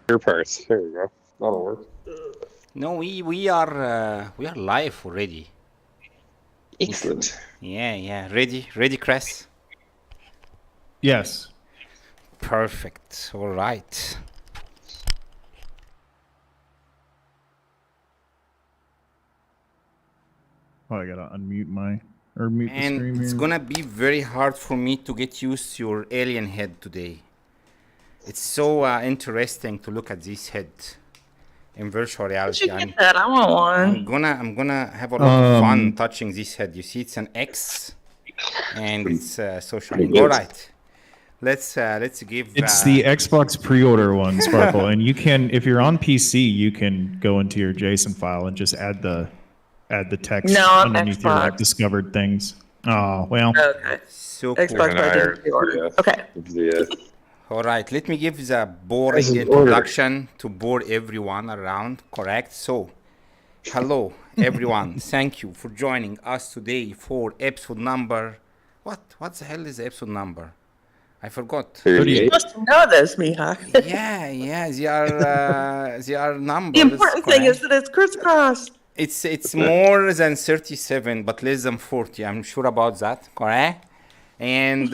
Your parts. There you go. That'll work. No, we are live already. Excellent. Yeah. Ready, Cris? Yes. Perfect. All right. Oh, I gotta unmute mute the stream And it's here. gonna be very hard for me to get used to your alien head today. It's so interesting to look at this head in virtual reality. You get that? I want one. I'm gonna have a lot of fun touching this head. You see, it's an X, and it's so shining. All right, let's give. It's the Xbox pre-order one, Sparkle, and you can, if you're on PC, you can go into your JSON file and just add the text underneath your like discovered things. Oh well. Okay. So cool. Xbox version pre-order. Okay. All right, let me give the boring introduction to bore everyone around, correct? So, hello, everyone. Thank you for joining us today for episode number... What the hell is the episode number? I forgot. 38. You must know this, Miha. Yeah, they are numbers. The important thing is that it's CrisCros. It's more than 37, but less than 40. I'm sure about that, correct? And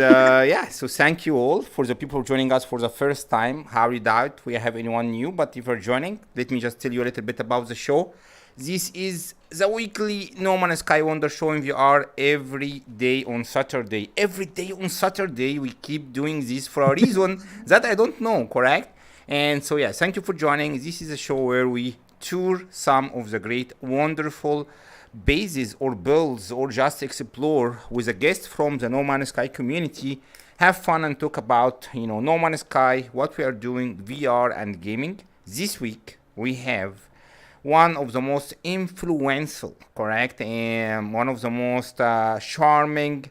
so thank you all for the people joining us for the first time. Highly doubt we have anyone new, but if you're joining, let me just tell you a little bit about the show. This is the weekly No Man's Sky Wonders Show in VR every day on Saturday. Every day on Saturday, we keep doing this for a reason that I don't know, correct? And so thank you for joining. This is a show where we tour some of the great, wonderful bases or builds or just explore with a guest from the No Man's Sky community, have fun and talk about No Man's Sky, what we are doing, VR and gaming. This week we have one of the most influential, correct, and one of the most charming,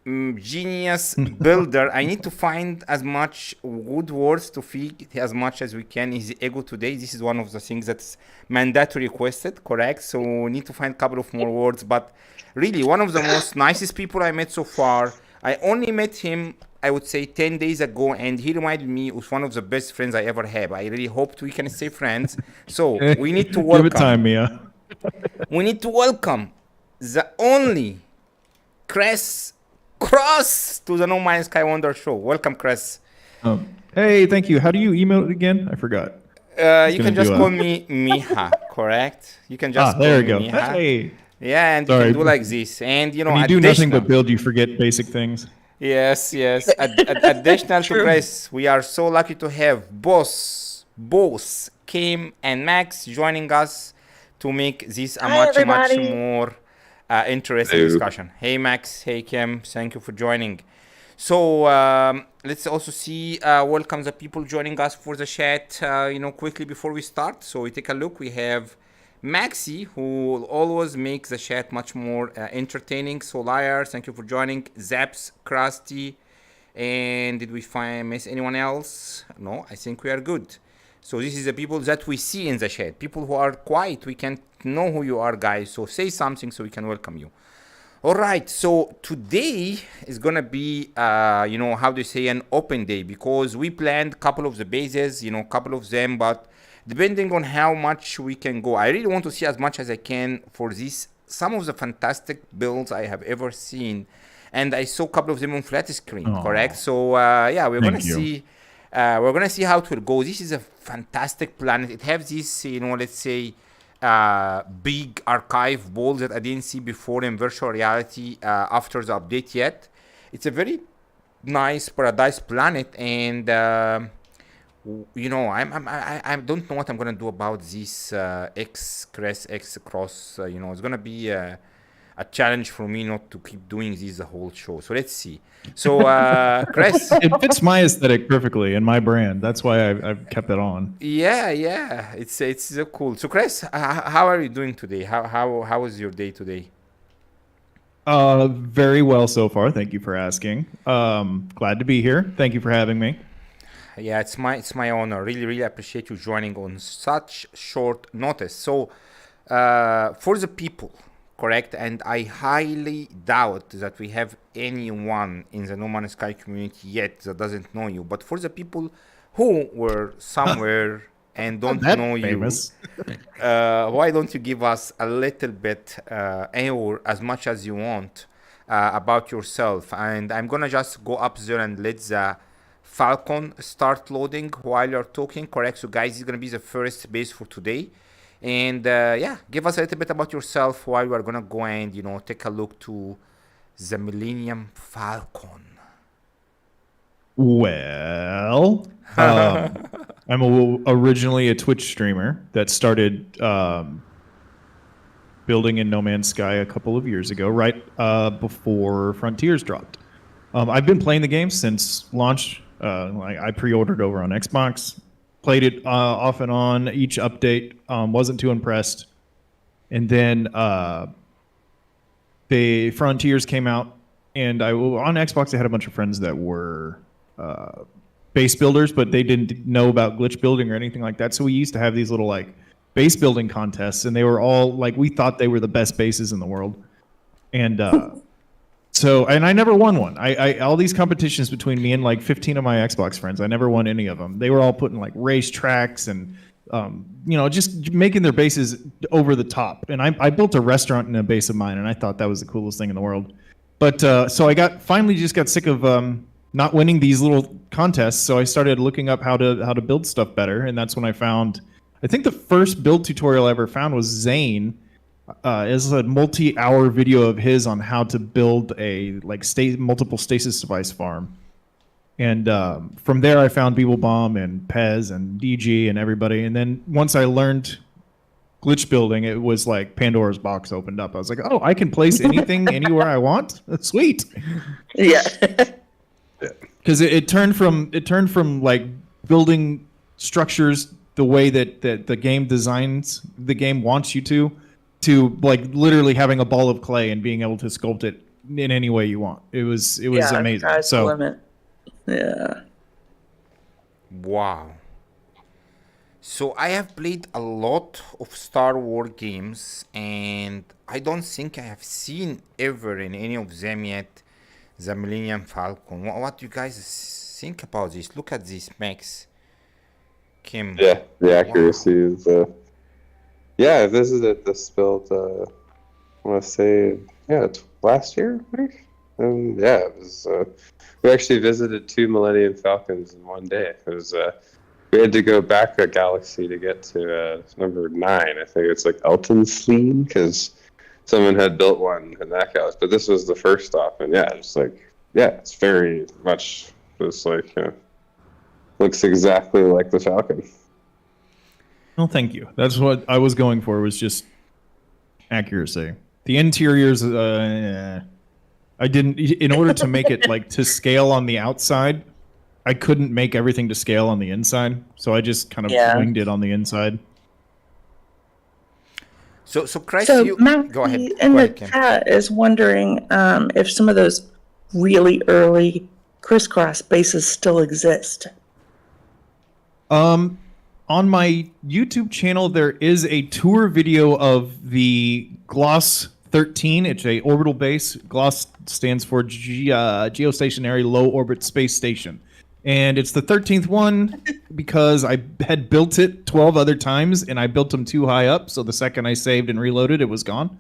genius builder. I need to find as much good words to feed as much as we can his ego today. This is one of the things that's mandatory requested, correct? So we need to find a couple of more words, but really one of the most nicest people I met so far. I only met him, I would say 10 days ago, and he reminded me of one of the best friends I ever have. I really hoped we can stay friends. So we need to welcome. Give it time, Mia. We need to welcome the only CrisCros to the No Man's Sky Wonders Show. Welcome, Cris. Hey, thank you. How do you email it again? I forgot. You can just call me Miha, correct? You can just call there we me go. Miha. Hey. Yeah, and you can do like this. And When you do nothing but build, you forget basic things. Yes. Additional to Cris, we are so lucky to have Boss, Kim, and Max joining us to make this a much more interesting discussion. Hey Max, hey Kim, thank you for joining. So let's also see, welcome the people joining us for the chat, quickly before we start. So we take a look. We have Maxi, who will always make the chat much more entertaining. Solar, thank you for joining. Zaps, Krusty, and did we miss anyone else? No, I think we are good. So this is the people that we see in the chat. People who are quiet, we can't know who you are, guys. So say something so we can welcome you. All right, so today is gonna be, how do you say, an open day, because we planned a couple of the bases, couple of them, but depending on how much we can go, I really want to see as much as I can for this. Some of the fantastic builds I have ever seen, and I saw a couple of them on flat screen, correct? So we're gonna see. We're gonna see how it will go. This is a fantastic planet. It has this, let's say, big archive balls that I didn't see before in virtual reality after the update yet. It's a very nice paradise planet, and I don't know what I'm gonna do about this CrisCros. It's gonna be a challenge for me not to keep doing this the whole show. So let's see. So Cris, it fits my aesthetic perfectly and my brand. That's why I've kept it on. Yeah. It's so cool. So Cris, how are you doing today? How was your day today? Very well so far. Thank you for asking. Glad to be here. Thank you for having me. Yeah, it's my honor. Really appreciate you joining on such short notice. So for the people, correct, and I highly doubt that we have anyone in the No Man's Sky community yet that doesn't know you, but for the people who were somewhere and don't That know famous. you, why don't you give us a little bit, or as much as you want, about yourself? And I'm gonna just go up there and let the Falcon start loading while you're talking. Correct. So, guys, this is gonna be the first base for today. And yeah, give us a little bit about yourself while we're gonna go and take a look to the Millennium Falcon. Well, I'm originally a Twitch streamer that started building in No Man's Sky a couple of years ago, right before Frontiers dropped. I've been playing the game since launch. I pre-ordered over on Xbox, played it off and on, each update, wasn't too impressed. And then the Frontiers came out, and on Xbox I had a bunch of friends that were base builders, but they didn't know about glitch building or anything like that. So we used to have these little like base building contests, and they were all like, we thought they were the best bases in the world. And and I never won one. I all these competitions between me and like 15 of my Xbox friends, I never won any of them. They were all putting like race tracks and just making their bases over the top. And I built a restaurant in a base of mine, and I thought that was the coolest thing in the world. But so I finally got sick of not winning these little contests, so I started looking up how to build stuff better, and that's when I found, I think the first build tutorial I ever found was Zane. Is a multi-hour video of his on how to build a multiple stasis device farm, and from there I found Beeblebomb and Pez and DG and everybody, and then once I learned glitch building, it was like Pandora's box opened up. I was like, oh, I can place anything anywhere I want. That's sweet. Yeah. Because it turned from like building structures the way that the game designs, the game wants you to like literally having a ball of clay and being able to sculpt it in any way you want. It was amazing. So limit. Yeah. Wow. So I have played a lot of Star Wars games, and I don't think I have seen ever in any of them yet the Millennium Falcon. What do you guys think about this? Look at these specs. Kim. Yeah, the accuracy is. I visited this build. I want to say, last year, maybe. It was. We actually visited 2 Millennium Falcons in one day. It was. We had to go back a galaxy to get to number 9. I think it's like Eltonsleen, because someone had built one in that galaxy. But this was the first stop, and it's very much just like looks exactly like the Falcon. Well, thank you. That's what I was going for, was just accuracy. The interiors, I didn't, in order to make it like to scale on the outside, I couldn't make everything to scale on the inside. So I just kind of winged it on the inside. So Cris, Matt, go ahead. In the chat is wondering if some of those really early CrisCros bases still exist. On my YouTube channel, there is a tour video of the Gloss 13. It's a orbital base. Gloss stands for Geostationary Low Orbit Space Station. And it's the 13th one because I had built it 12 other times, and I built them too high up, so the second I saved and reloaded, it was gone.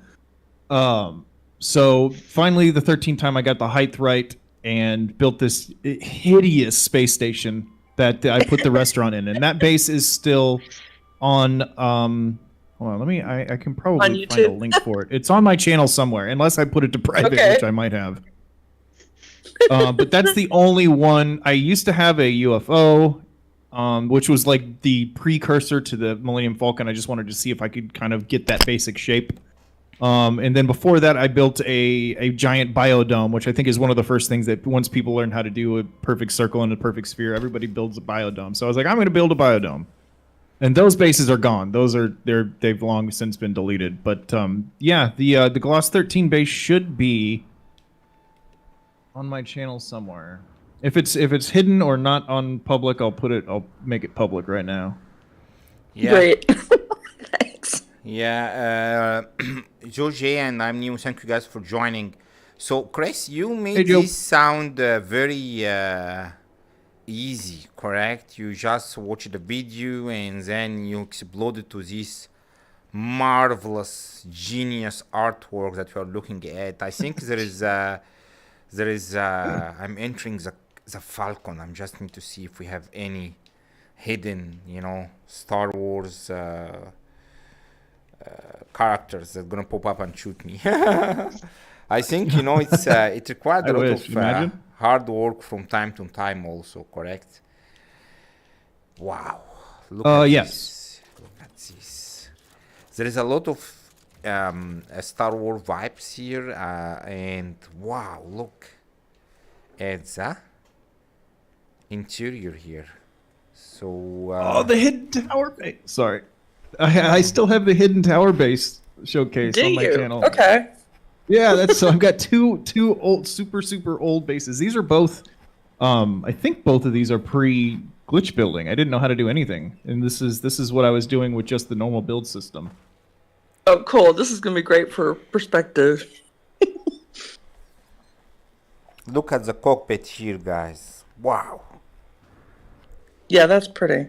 So finally, the 13th time, I got the height right and built this hideous space station that I put the restaurant in, and that base is still on. Hold on, I can probably find a link for it. It's on my channel somewhere, unless I put it to private, which I might have. But that's the only one. I used to have a UFO, which was like the precursor to the Millennium Falcon. I just wanted to see if I could kind of get that basic shape. And then before that, I built a giant biodome, which I think is one of the first things that once people learn how to do a perfect circle and a perfect sphere, everybody builds a biodome. So I was like, I'm going to build a biodome. And those bases are gone. They've long since been deleted. But the Gloss 13 base should be on my channel somewhere. If it's hidden or not on public, I'll make it public right now. Yeah. Great. Thanks. Yeah, George and I'm new. Thank you guys for joining. So, Cris, you made this sound very easy, correct? You just watch the video and then you explode it to this marvelous, genius artwork that we are looking at. I think I'm entering the Falcon. I'm just need to see if we have any hidden, Star Wars characters that are gonna pop up and shoot me. I think it required a lot of hard work from time to time also, correct? Wow. Look at this. Look at this. There is a lot of Star Wars vibes here, and wow, look at the interior here. So the hidden tower base. Sorry, I still have the hidden tower base showcase on my channel. Okay. Yeah, so I've got two old, super old bases. These are both, I think both of these are pre-glitch building. I didn't know how to do anything, and this is what I was doing with just the normal build system. Oh, cool! This is gonna be great for perspective. Look at the cockpit here, guys. Wow. Yeah, that's pretty.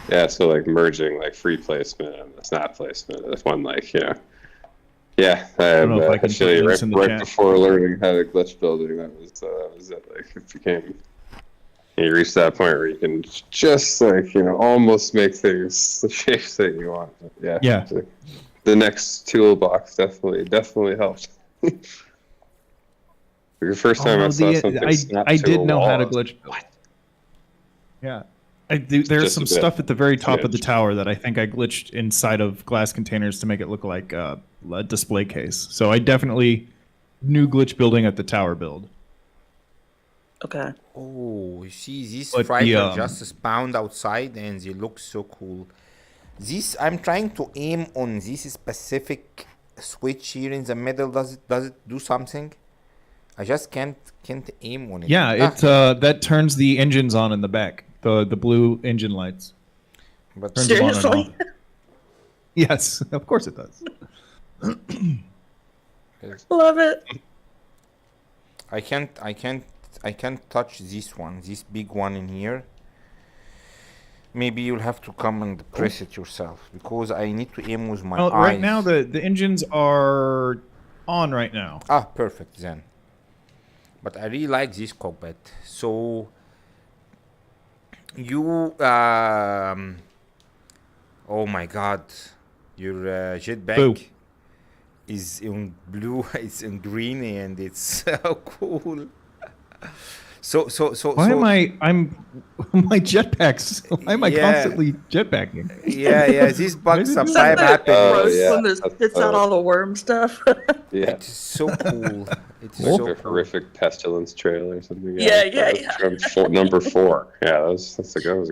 Yeah, so like merging like free placement and the snap placement is one Yeah, I feel you. Right before learning how to glitch building, that was it. Like it became, you reach that point where you can just almost make things the shapes that you want. But yeah. The next toolbox definitely helped. The first time I saw something snap I to did a know wall, how to glitch build. Yeah. There's some stuff at the very top of the tower that I think I glitched inside of glass containers to make it look like a display case. So I definitely knew glitch building at the tower build. Okay. Oh, you see, these fighters just spawned outside and they look so cool. I'm trying to aim on this specific switch here in the middle. Does it do something? I just can't aim on it. Yeah, that turns the engines on in the back. The blue engine lights. But seriously? Yes, of course it does. Love it. I can't touch this big one in here. Maybe you'll have to come and press it yourself because I need to aim with my eyes. Right now the engines are on right now. Perfect then. But I really like this cockpit. So you oh my god, your jetpack is in blue, it's in green, and it's so cool. So am my jetpacks? Why am I constantly jetpacking? Yeah, these bugs sometimes happen. When this spits out all the worm stuff. Yeah, it's so cool. It's so horrific pestilence trail or something. Yeah. Number 4. Yeah, that was a good one.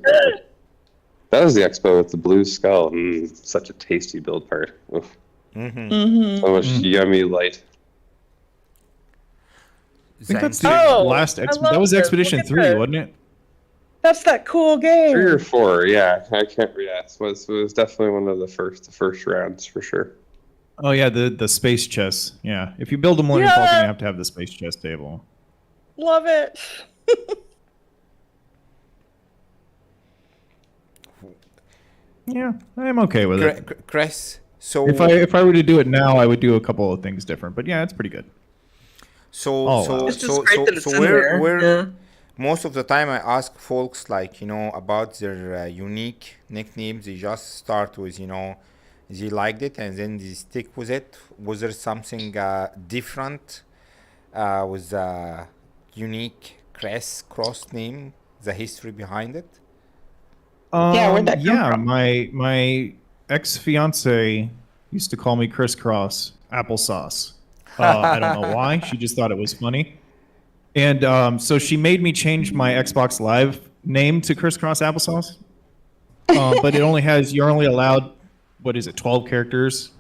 That was the expo with the blue skull. Such a tasty build part. So much yummy light. I think that's the last expo. That was Expedition 3, wasn't it? That's that cool game. 3 or 4, yeah. I can't. Yeah, it was definitely one of the first rounds for sure. Oh yeah, the space chess. Yeah, if you build a Millennium Falcon, you have to have the space chess table. Love it. Yeah, I'm okay with it. Cris, so if I were to do it now, I would do a couple of things different. But yeah, it's pretty good. It's just great that it's in there. Most of the time I ask folks about their unique nicknames. They just start with they liked it and then they stick with it. Was there something different with the unique CrisCros name, the history behind it? Where'd that come from? My ex-fiance used to call me CrisCros applesauce. I don't know why. She just thought it was funny. And so she made me change my Xbox Live name to CrisCros applesauce. But you're only allowed, 12 characters.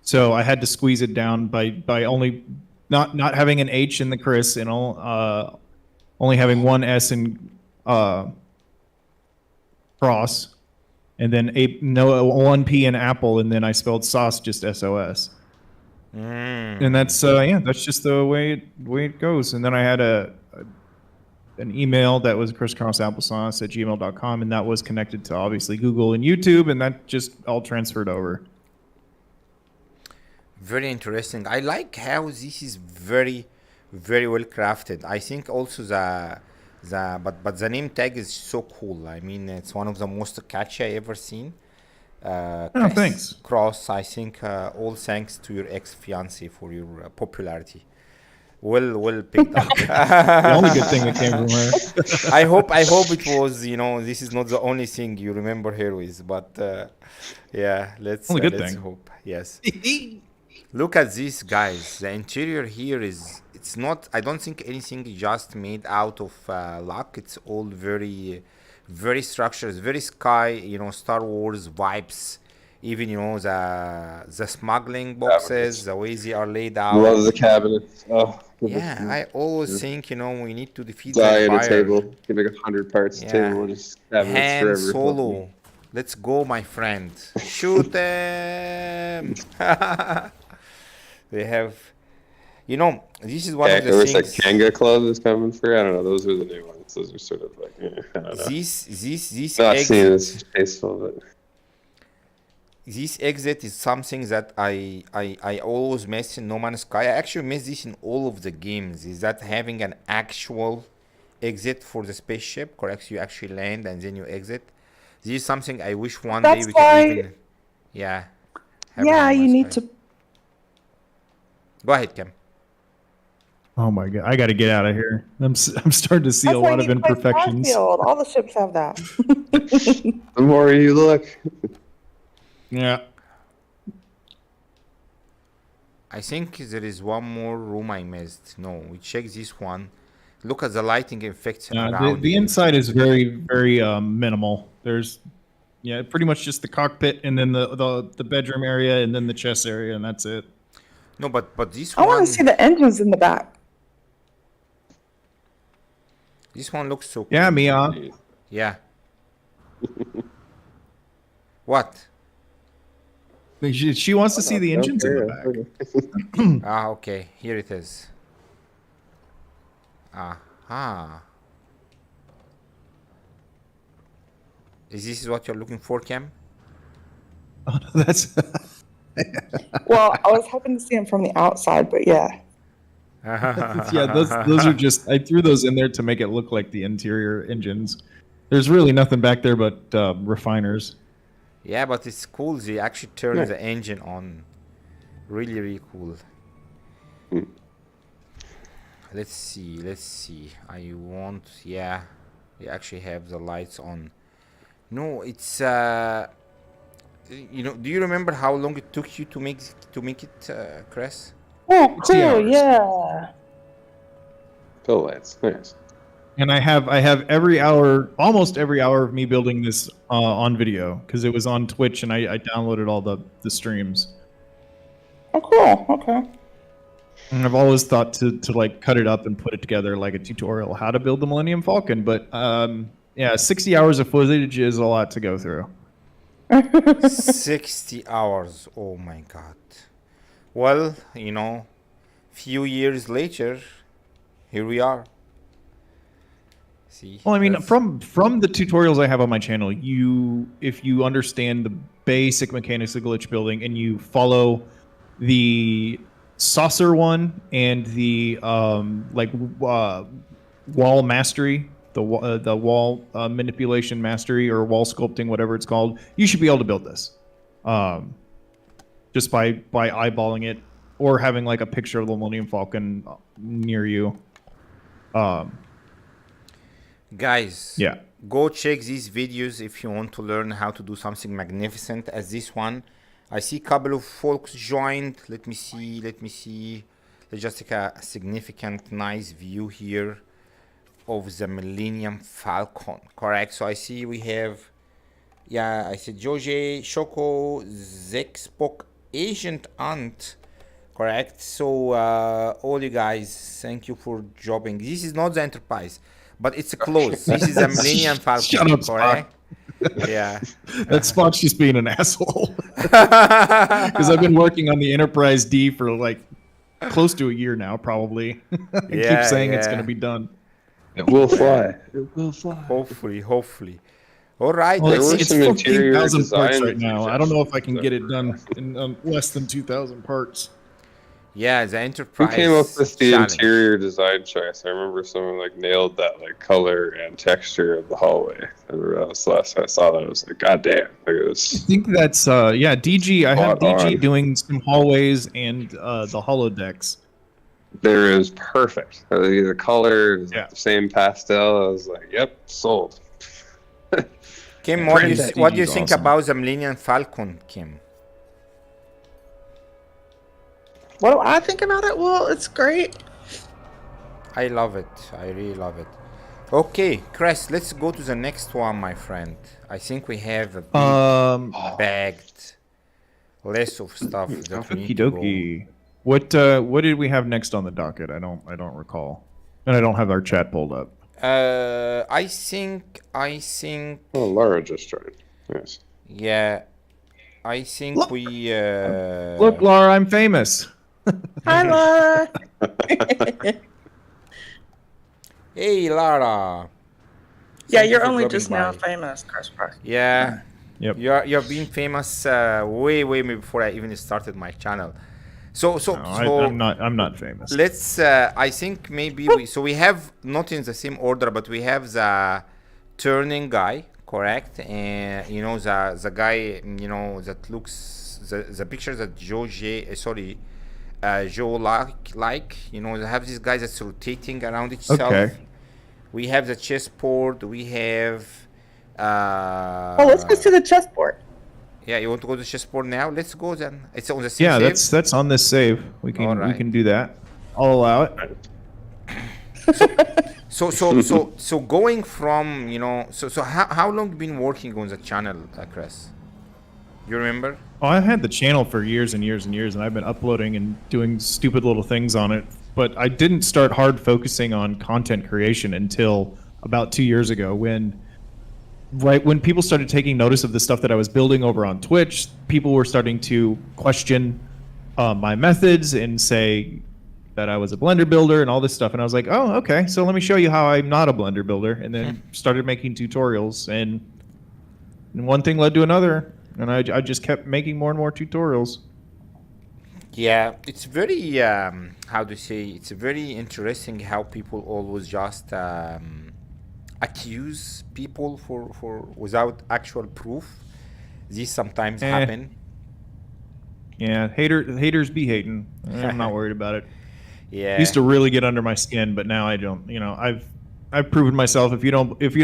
So I had to squeeze it down by only not having an H in the Cris and only having one S in cross, and then one P in apple, and then I spelled sauce just SOS. And that's just the way it goes. And then I had an email that was CrisCrossApplesauce@gmail.com, and that was connected to obviously Google and YouTube, and that just all transferred over. Very interesting. I like how this is very, very well crafted. I think also but the name tag is so cool. I mean, it's one of the most catchy I ever seen. Oh, thanks. Cross, I think all thanks to your ex-fiance for your popularity. Well picked up. The only good thing that came from her. I hope it was, this is not the only thing you remember her with, but yeah, let's hope. Yes. Look at this, guys. The interior here it's not, I don't think anything just made out of luck. It's all very, very structured, very Sky, Star Wars vibes. Even, the smuggling boxes, the way they are laid out. Love the cabinets. Oh. Yeah, I always think, we need to defeat die the in a Empire. table. Give like 100 parts table and just have it Han forever. Solo. Let's go, my friend. Shoot them. They have, this is one of the There was things. like Kanga Club is coming for. I don't know. Those are the new ones. Those are sort of like, I don't know. This Not exit, seeing as tasteful, but this exit is something that I always miss in No Man's Sky. I actually miss this in all of the games. Is that having an actual exit for the spaceship? Correct? You actually land and then you exit. This is something I wish one day we could even. Yeah. Yeah, you need to. Go ahead, Kim. Oh my god, I got to get out of here. I'm starting to see a lot of imperfections. Starfield. All the ships have that. the more you look. Yeah. I think there is one more room I missed. No, we check this one. Look at the lighting effects around. The inside is very, very minimal. There's, pretty much just the cockpit and then the bedroom area and then the chest area, and that's it. No, but this I one. want to see the engines in the back. This one looks so cool. Yeah, Mia. Yeah. What? She wants to see the engines in the back. Okay. Here it is. Aha. Is this what you're looking for, Cam? Oh, no, that's... Well, I was hoping to see them from the outside, but yeah. Yeah, those are just... I threw those in there to make it look like the interior engines. There's really nothing back there but refiners. Yeah, but it's cool. They actually turn the engine on. Really, really cool. Let's see. I want... Yeah. They actually have the lights on. No, it's... do you remember how long it took you to make it, Cris? Oh, cool, yeah. Go lights. Nice. And I have almost every hour of me building this on video because it was on Twitch and I downloaded all the streams. Oh, cool. Okay. And I've always thought to like cut it up and put it together like a tutorial how to build the Millennium Falcon, but 60 hours of footage is a lot to go through. 60 hours. Oh my god. Well, few years later, here we are. See. Well, I mean, from the tutorials I have on my channel, if you understand the basic mechanics of glitch building and you follow the saucer one and the wall mastery, the wall manipulation mastery or wall sculpting, whatever it's called, you should be able to build this just by eyeballing it or having like a picture of the Millennium Falcon near you. Guys, yeah, go check these videos if you want to learn how to do something magnificent as this one. I see a couple of folks joined. Let me see. Let's just take a significant, nice view here of the Millennium Falcon. Correct. So I see we have, I see Joje, Shoko, Zexpok, Agent Ant. Correct. So all you guys, thank you for jobbing. This is not the Enterprise, but it's close. This is a Millennium Falcon. Shut up, correct. Yeah. That Spot's just being an asshole. Because I've been working on the Enterprise D for like close to a year now, probably. I keep saying it's going to be done. It will fly. It will fly. Hopefully. All right. Well, There were it's some interior 14,000 parts design right now. I don't know if I can get it suggestions. done in less than 2,000 parts. Yeah, the Who Enterprise came up with the challenge. interior design choice? I remember someone like nailed that like color and texture of the hallway. I remember that was the last time I saw that. I was like, God damn! Like it I was think that's DG. I have Spot DG on. doing some hallways and the holodecks. there is perfect. The color, Yeah. the same pastel. I was like, yep, sold. Kim, Yeah, what do you, that what do you DG is think awesome. about the Millennium Falcon, Kim? What do I think about it? Well, it's great. I love it. I really love it. Okay, Cris, let's go to the next one, my friend. I think we have a big bagged list of stuff that we Okie need to go. dokie. What did we have next on the docket? I don't recall, and I don't have our chat pulled up. I think, Oh, Laura just joined. Yes. yeah, I think Look. we, Look, Laura, I'm famous. Hi, Laura. hey, Lara. Yeah, Thank you you're for only dropping just now by. famous, CrisCros. Yeah, Yep. you're being famous way before I even started my channel. So I'm not famous. let's. I think maybe we have not in the same order, but we have the turning guy, correct? And you know the guy, you know, that looks the picture that Joe like, you know, they have this guy that's rotating around itself. Okay. We have the chessboard. We have. Oh, let's go to the chessboard. Yeah, you want to go to the chessboard now? Let's go then. It's on the same Yeah, save? that's on this save. We Alright. can do that. I'll allow it. So going from, you know, so how long you been working on the channel, Cris? You remember? Oh, I've had the channel for years and years and years, and I've been uploading and doing stupid little things on it. But I didn't start hard focusing on content creation until about 2 years ago, when people started taking notice of the stuff that I was building over on Twitch. People were starting to question my methods and say that I was a Blender builder and all this stuff. And I was like, oh, okay, so let me show you how I'm not a Blender builder. And then started making tutorials, and one thing led to another. And I just kept making more and more tutorials. Yeah, it's very, it's very interesting how people always just accuse people for without actual proof. These sometimes happen. Yeah, haters be hating. I'm not worried about it. Yeah. It used to really get under my skin, but now I don't. You know, I've proven myself. If you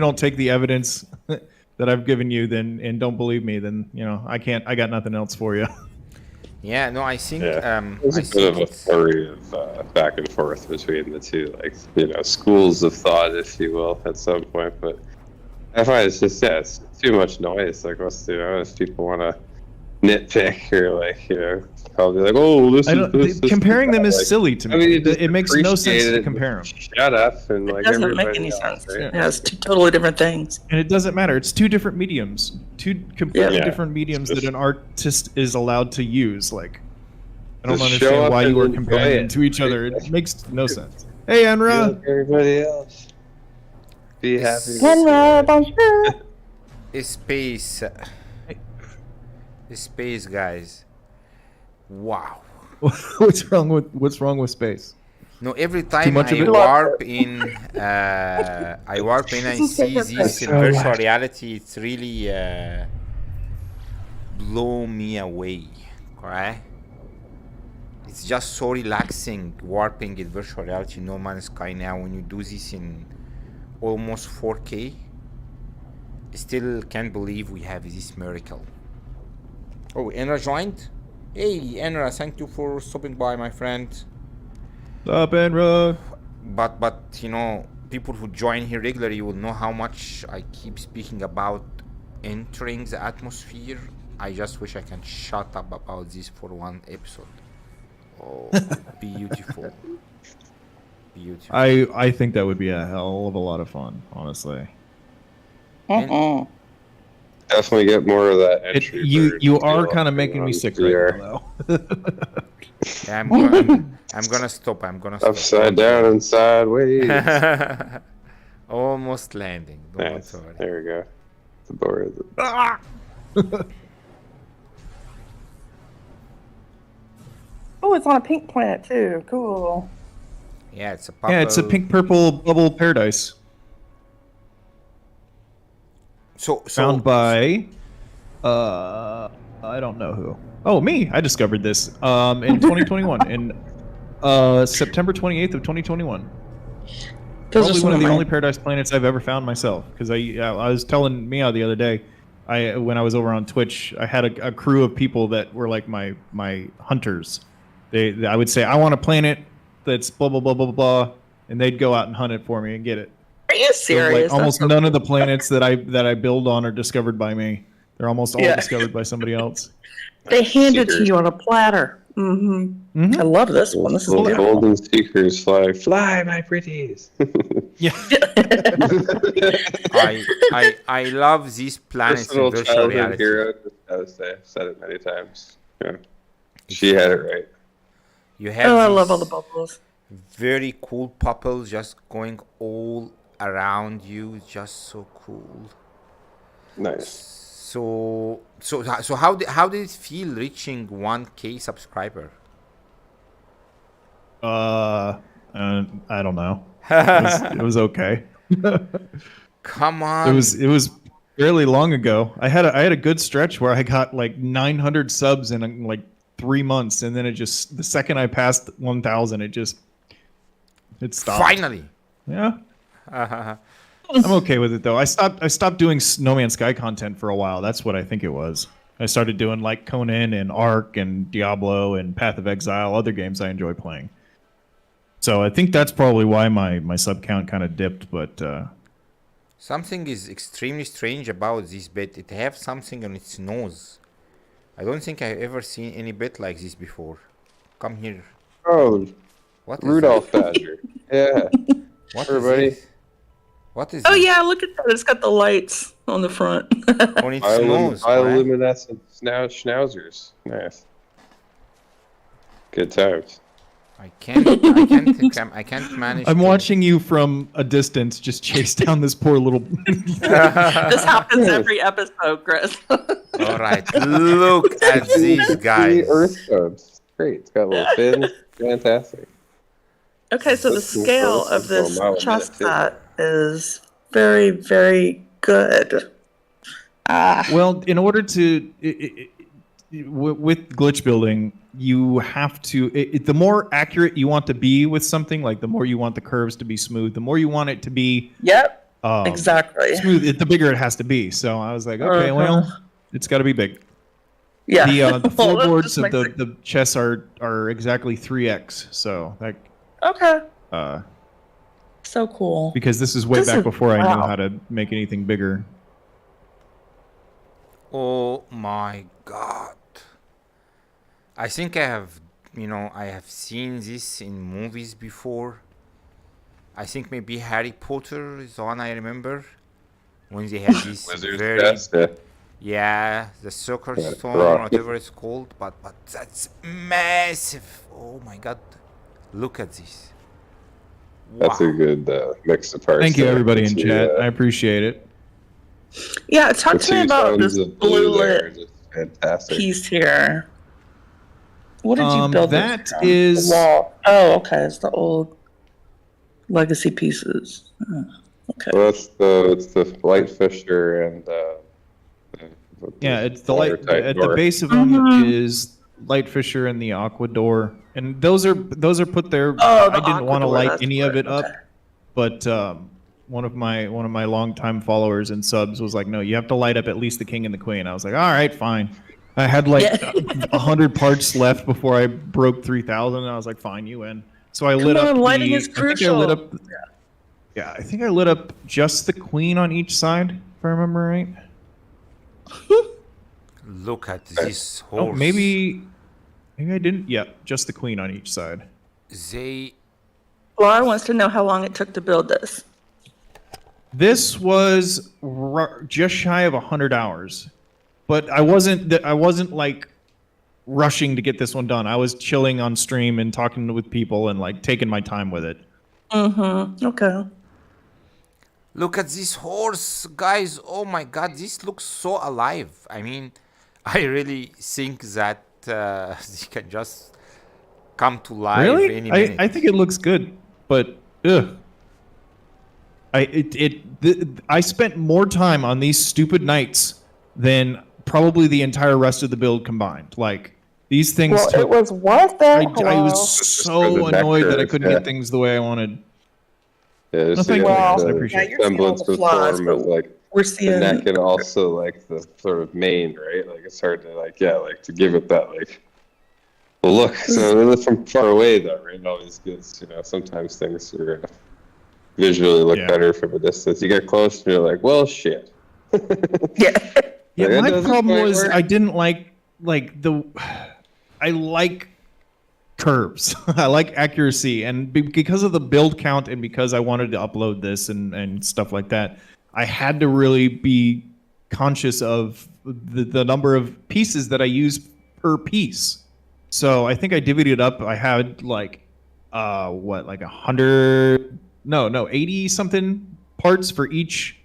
don't take the evidence that I've given you, then and don't believe me, then you know I got nothing else for you. Yeah, no, I think There's a bit of a flurry of back and forth between the two, like, you know, schools of thought, if you will, at some point. But I find it's just, it's too much noise. Like, if people want to nitpick or, like, you know, probably like, oh, this comparing them is like, silly to me. I mean, It makes no sense to compare them. Shut up and like It doesn't make everybody any else, sense. right? Yeah, it's two totally different things. And it doesn't matter. It's two different mediums, two completely Yeah. different mediums that an artist is allowed to use. Like, I don't Just show understand up why and you are enjoy comparing them it. to each other. It makes no sense. Hey, Enra. Like everybody else. Be happy. Henry, bonjour. Space, guys. Wow. What's wrong with space? No, every time much of I it? warp in, and see this in virtual reality, it's really blow me away. Alright? It's just so relaxing warping in virtual reality, No Man's Sky now. When you do this in almost 4K, I still can't believe we have this miracle. Oh, Enra joined? Hey, Enra, thank you for stopping by, my friend. Up, Enra. But you know, people who join here regularly will know how much I keep speaking about entering the atmosphere. I just wish I can shut up about this for one episode. Oh, beautiful. Beautiful. I think that would be a hell of a lot of fun, honestly. Definitely get more of that entry. You are kind of making me sick right now, though. Yeah, I'm gonna stop. Upside down and sideways. Almost landing. Don't Nice. worry. There we go. The board. Oh, it's on a pink planet too. Cool. Yeah, it's a purple. Yeah, it's a pink-purple bubble paradise. So Found by, I don't know who. Oh, me! I discovered this in 2021, in September 28th of 2021. Those Probably are one of the my- only paradise planets I've ever found myself. Because I was telling Mia the other day, when I was over on Twitch, I had a crew of people that were like my hunters. I would say I want a planet that's blah blah blah blah blah, and they'd go out and hunt it for me and get it. Are you So, serious? like, almost That's none of the planets that I build on are discovered by me. They're almost all Yeah. discovered by somebody else. They hand it to Seekers. you on a platter. Mhm. I love this one. This is Little beautiful. golden seekers fly. Fly, my pretties. Yeah. I love these planets in Personal virtual childhood reality. hero. I would say. I've said it many times. Yeah. She had it right. You have Oh, I these love all the bubbles. very cool pupils just going all around you. It's just so cool. Nice. So how did it feel reaching 1K subscriber? I don't know. It was okay. Come on. It was fairly long ago. I had a good stretch where I got like 900 subs in like 3 months, and then it just, the second I passed 1,000, it stopped. Finally. Yeah. I'm okay with it though. I stopped doing No Man's Sky content for a while. That's what I think it was. I started doing like Conan and Ark and Diablo and Path of Exile, other games I enjoy playing. So I think that's probably why my sub count kind of dipped, but Something is extremely strange about this bit. It have something on its nose. I don't think I've ever seen any bit like this before. Come here. Oh, What is Rudolph Badger. Yeah. What everybody. is this? What is Oh this? yeah, look at that. It's got the lights on the front. On its nose, right? Bioluminescent schnauzers. Nice. Good times. I can't manage. I'm to- watching you from a distance just chase down this poor little. This happens every episode, Chris. All right, look at these The guys. Earth stones. Great. It's got little fins. Fantastic. Okay, so the That's cool. scale That's of this cool. chest set is very, very good. Well, in order to with glitch building, you have to. The more accurate you want to be with something, like the more you want the curves to be smooth, the more you want it to be Yep, exactly. smooth, the bigger it has to be. So I was like, okay, well, it's got to be big. Yeah. The Well, that floorboards just of makes it- the chests are exactly 3x. So that Okay. uh, So cool. because this is way This back is- before I knew wow. how to make anything bigger. Oh my god! I think I have seen this in movies before. I think maybe Harry Potter is the one I remember when they had this Wizard's very chest. yeah, the Soccer Yeah, Stone, rock. whatever it's called, but that's massive. Oh my god, look at this. That's a good mix of parts. Thank you, there. everybody in The, chat. I appreciate it. Yeah, the talk to me two about tones this of blue there are blue lit just fantastic. piece here. What did you build That this from? is- The wall. Oh, okay. It's the old legacy pieces. Oh, okay. Well, it's the light fisher and Yeah, it's the light watertight at door. the base of them is Light Fisher and the Aqua Door, and those are put there. Oh, the I didn't want to Aquador, light that's any of right, it up, okay. but one of my longtime followers and subs was like, "No, you have to light up at least the king and the queen." I was like, "All right, fine." I had like Yeah. 100 parts left before I broke 3,000, and I was like, "Fine, you win." So I lit Come up. on, lighting is I think I lit crucial. up. Yeah, I think I lit up just the queen on each side, if I remember right. Look at this horse. Oh, maybe I didn't. Yeah, just the queen on each side. They Laura wants to know how long it took to build this. This was just shy of 100 hours, but I wasn't like rushing to get this one done. I was chilling on stream and talking with people and like taking my time with it. Mm-hmm. Okay. Look at this horse, guys. Oh my god, this looks so alive. I mean, I really think that he can just come to life Really? any minute. I think it looks good, but ugh. I spent more time on these stupid knights than probably the entire rest of the build combined. Like these things. Well, it was worth it. I was For so the neck annoyed that I curve, couldn't yeah. get things the way I wanted. Yeah, No, just thank to you, get guys. like, I the appreciate it. Yeah, you're seeing all semblance the of flaws, form but of like we're the seeing. neck and also like the sort of mane, right? Like it's hard to like to give it that like look. So from far away though, right? It always gets sometimes things are visually look better from a distance. You get close and you're like, well, shit. Yeah. Yeah, Like, that my doesn't problem quite was work. I didn't like the. I like curves. I like accuracy, and because of the build count, and because I wanted to upload this and stuff like that, I had to really be conscious of the number of pieces that I use per piece. So I think I divvied it up. I had like 100 no 80 something parts for each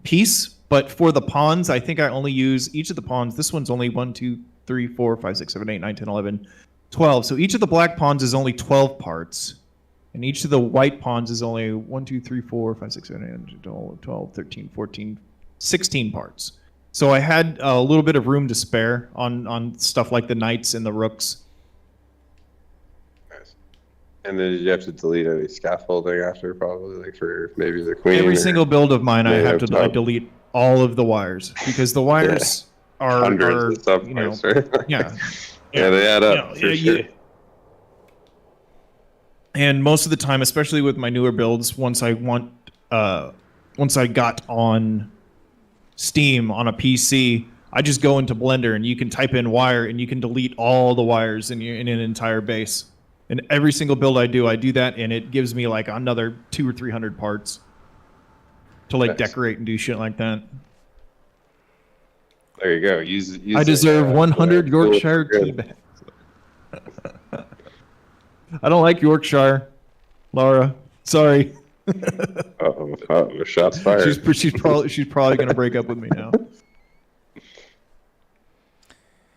piece, but for the pawns I think I only use each of the pawns. This one's only 1 2 3 4 5 6 7 8 9 10 11 12, so each of the black pawns is only 12 parts, and each of the white pawns is only 1 2 3 4 5 6 7 8 12 13 14 16 parts. So I had a little bit of room to spare on stuff like the knights and the rooks. Nice. And then you have to delete any scaffolding after, probably, like for maybe the queen. Every or single build of mine, I Yeah, have to delete all of the wires, because the wires are hundreds of sub you know, parts, right? yeah. Yeah, they add up. You know, for sure. And most of the time, especially with my newer builds, once I got on Steam on a PC, I just go into Blender and you can type in wire and you can delete all the wires in an entire base. And every single build I do that, and it gives me like another 200 or 300 parts to like Nice. decorate and do shit like that. There you go. Use I deserve 100 cool, Yorkshire tea good. bags. I don't like Yorkshire, Laura. Sorry. Uh-oh, shots fired. She's probably gonna break up with me now.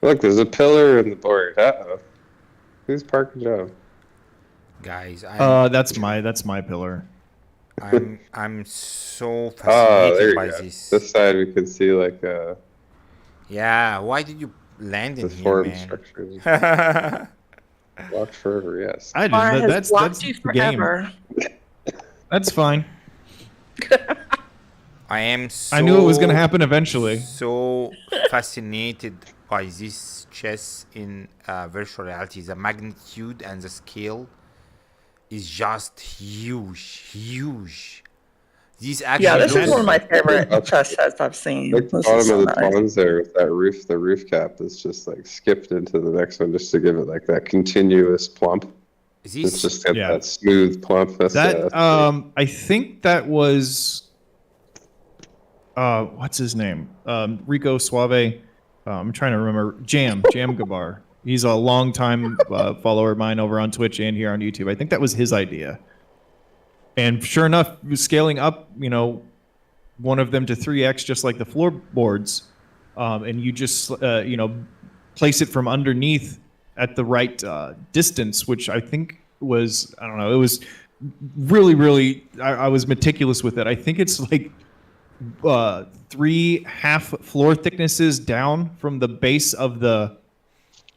Look, there's a pillar in the board. Uh-oh. Who's parking Joe? Guys, That's my pillar. I'm so Oh, there fascinated you by go. this. This side we can see like Yeah, why did you land in the here, form man? structures. Locked forever, yes. I Mara did. has That's blocked you the game. forever. That's fine. I am so I knew it was gonna happen eventually. so fascinated by this chess in virtual reality. The magnitude and the scale is just huge. These actually Yeah, this is looks- one of my favorite chess sets I've seen. Like the This is bottom so of the nice. pawns there with that roof, the roof cap that's just like skipped into the next one just to give it like that continuous plump. It's This just got Yeah. that smooth plump. That's, That I think that was what's his name? Rico Suave. I'm trying to remember. Jam Gabar. He's a longtime follower of mine over on Twitch and here on YouTube. I think that was his idea. And sure enough, scaling up, one of them to 3x, just like the floorboards, and you just, place it from underneath at the right distance, which I think was, I don't know, it was really, I was meticulous with it. I think it's like 3 half floor thicknesses down from the base of the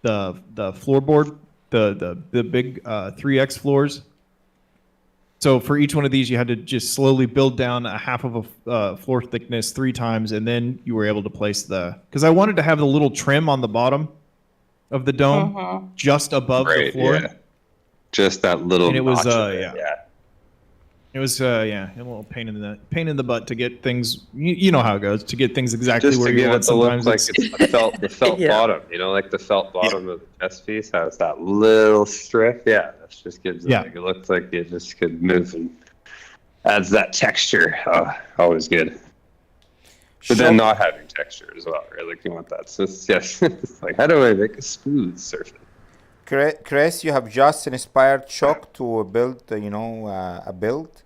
floorboard, the big 3x floors. So for each one of these, you had to just slowly build down a half of a floor thickness 3 times, and then you were able to place because I wanted to have the little trim on the bottom of the dome, just above the floor. Yeah. Just that little. And it was, notch of it, yeah. It was a little pain in the butt to get things. You know how it goes, to get things exactly Just where to you get want. it to look Sometimes like it's the felt Yeah. bottom, like the felt bottom of the chest piece has that little strip. Yeah, that just gives it, Yeah. like, it looks like it just could move and adds that texture. Oh, always good. But then not having texture as well, right? Like you want that. So it's like, how do I make a smooth surface? Cris, you have just inspired Chuck to build, a build.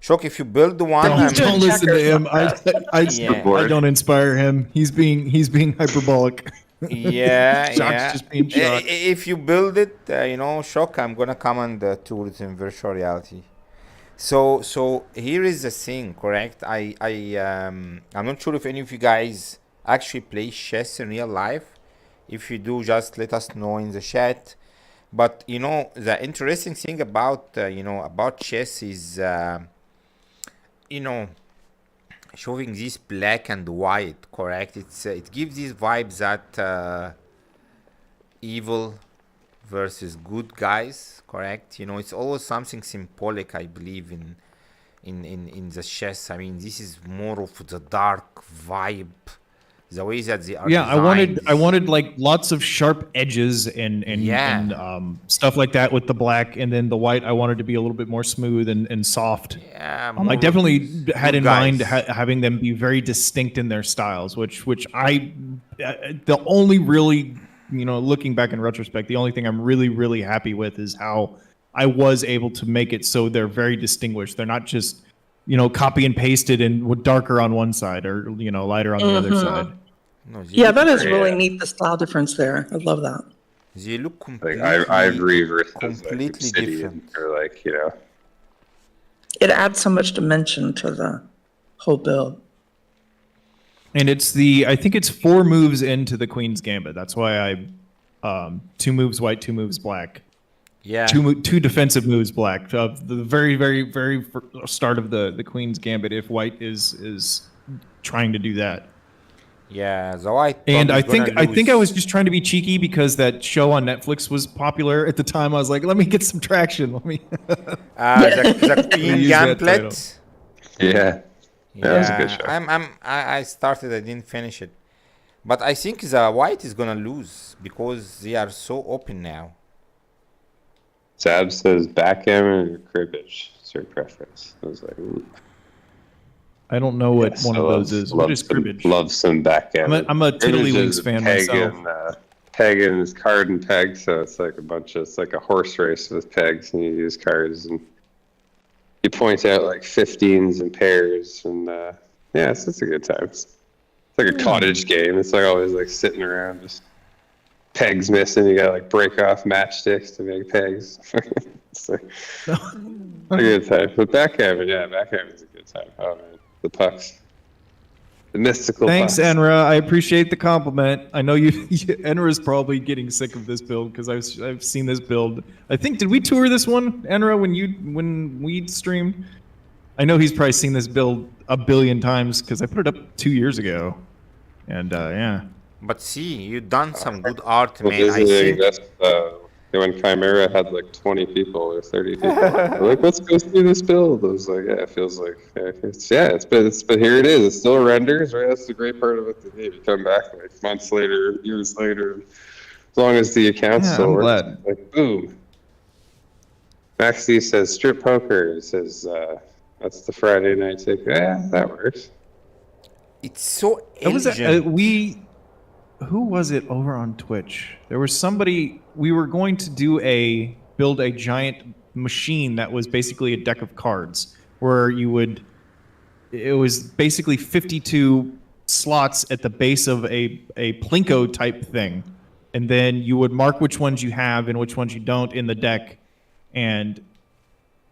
Shock, if you build the one, Don't listen to him. I Yeah. don't inspire him. He's being hyperbolic. Yeah, Shock's just being shocked. If you build it, Shock, I'm gonna comment the tools in virtual reality. So here is the thing, correct? I'm not sure if any of you guys actually play chess in real life. If you do, just let us know in the chat. But the interesting thing about about chess is showing this black and white, correct? It gives these vibes that evil versus good guys, correct? It's always something symbolic, I believe, in the chess. I mean, this is more of the dark vibe, the way that they are designed. I wanted like lots of sharp edges and stuff like that with the black, and then the white I wanted to be a little bit more smooth and soft. Yeah, I definitely had in guys. mind having them be very distinct in their styles, which the only really, looking back in retrospect, the only thing I'm really happy with is how I was able to make it so they're very distinguished. They're not just, copy and pasted and with darker on one side or, lighter on the other side. No, Yeah, that is really neat, the style difference there. I love that. They look completely, Ivory versus completely obsidian, different. or It adds so much dimension to the whole build. And I think it's 4 moves into the Queen's Gambit. That's why 2 moves white, 2 moves black. Yeah. 2 defensive moves black. The very start of the Queen's Gambit, if white is trying to do that. Yeah, the white. And I think I was just trying to be cheeky because that show on Netflix was popular at the time. I was like, let me get some traction. Let me. The Queen Gambit. Yeah. That was a good show. I started. I didn't finish it, but I think the white is gonna lose because they are so open now. Sab says backgammon or cribbage. It's your preference. I was like, ooh. I don't know what one of those is. What is cribbage? Love some backgammon. I'm a Tiddlywinks fan myself. Peg and is card and peg, so it's like it's like a horse race with pegs, and you use cards and you point out like 15s and pairs, and it's a good time. It's like a cottage game. It's like always like sitting around, just pegs missing. You gotta like break off matchsticks to make pegs. It's like a good time. But backgammon's a good time. Oh man, the pucks. The mystical Thanks, pucks. Enra. I appreciate the compliment. I know Enra's probably getting sick of this build because I've seen this build. I think, did we tour this one, Enra, when we streamed? I know he's probably seen this build a billion times because I put it up 2 years ago. And yeah. But see, you've done some good art, Well, man. I think. When Chimera had like 20 people or 30 people, like, let's go see this build. I was like, yeah, it feels like, but here it is. It still renders, right? That's the great part of it. You come back like months later, years later, as long as the account still works. Glad. Like, boom. Maxie says strip poker. It says that's the Friday night ticket. Yeah, that works. It's so That was elegant. who was it over on Twitch? There was somebody, we were going to build a giant machine that was basically a deck of cards where it was basically 52 slots at the base of a Plinko type thing. And then you would mark which ones you have and which ones you don't in the deck. And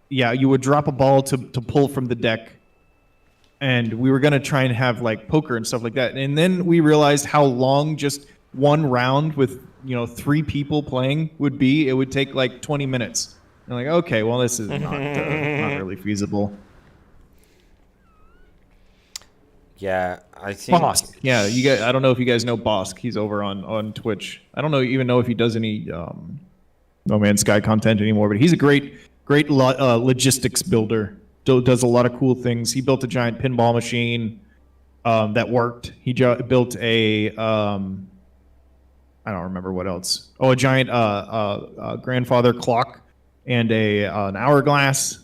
yeah, you would drop a ball to pull from the deck. And we were going to try and have like poker and stuff like that. And then we realized how long just one round with, 3 people playing would be. It would take like 20 minutes. And like, okay, well, this is not really feasible. Yeah, I think. Bosk. Yeah, you guys, I don't know if you guys know Bosk. He's over on Twitch. I don't even know if he does any No Man's Sky content anymore, but he's a great logistics builder. Does a lot of cool things. He built a giant pinball machine that worked. He built a I don't remember what else. Oh, a giant grandfather clock and an hourglass.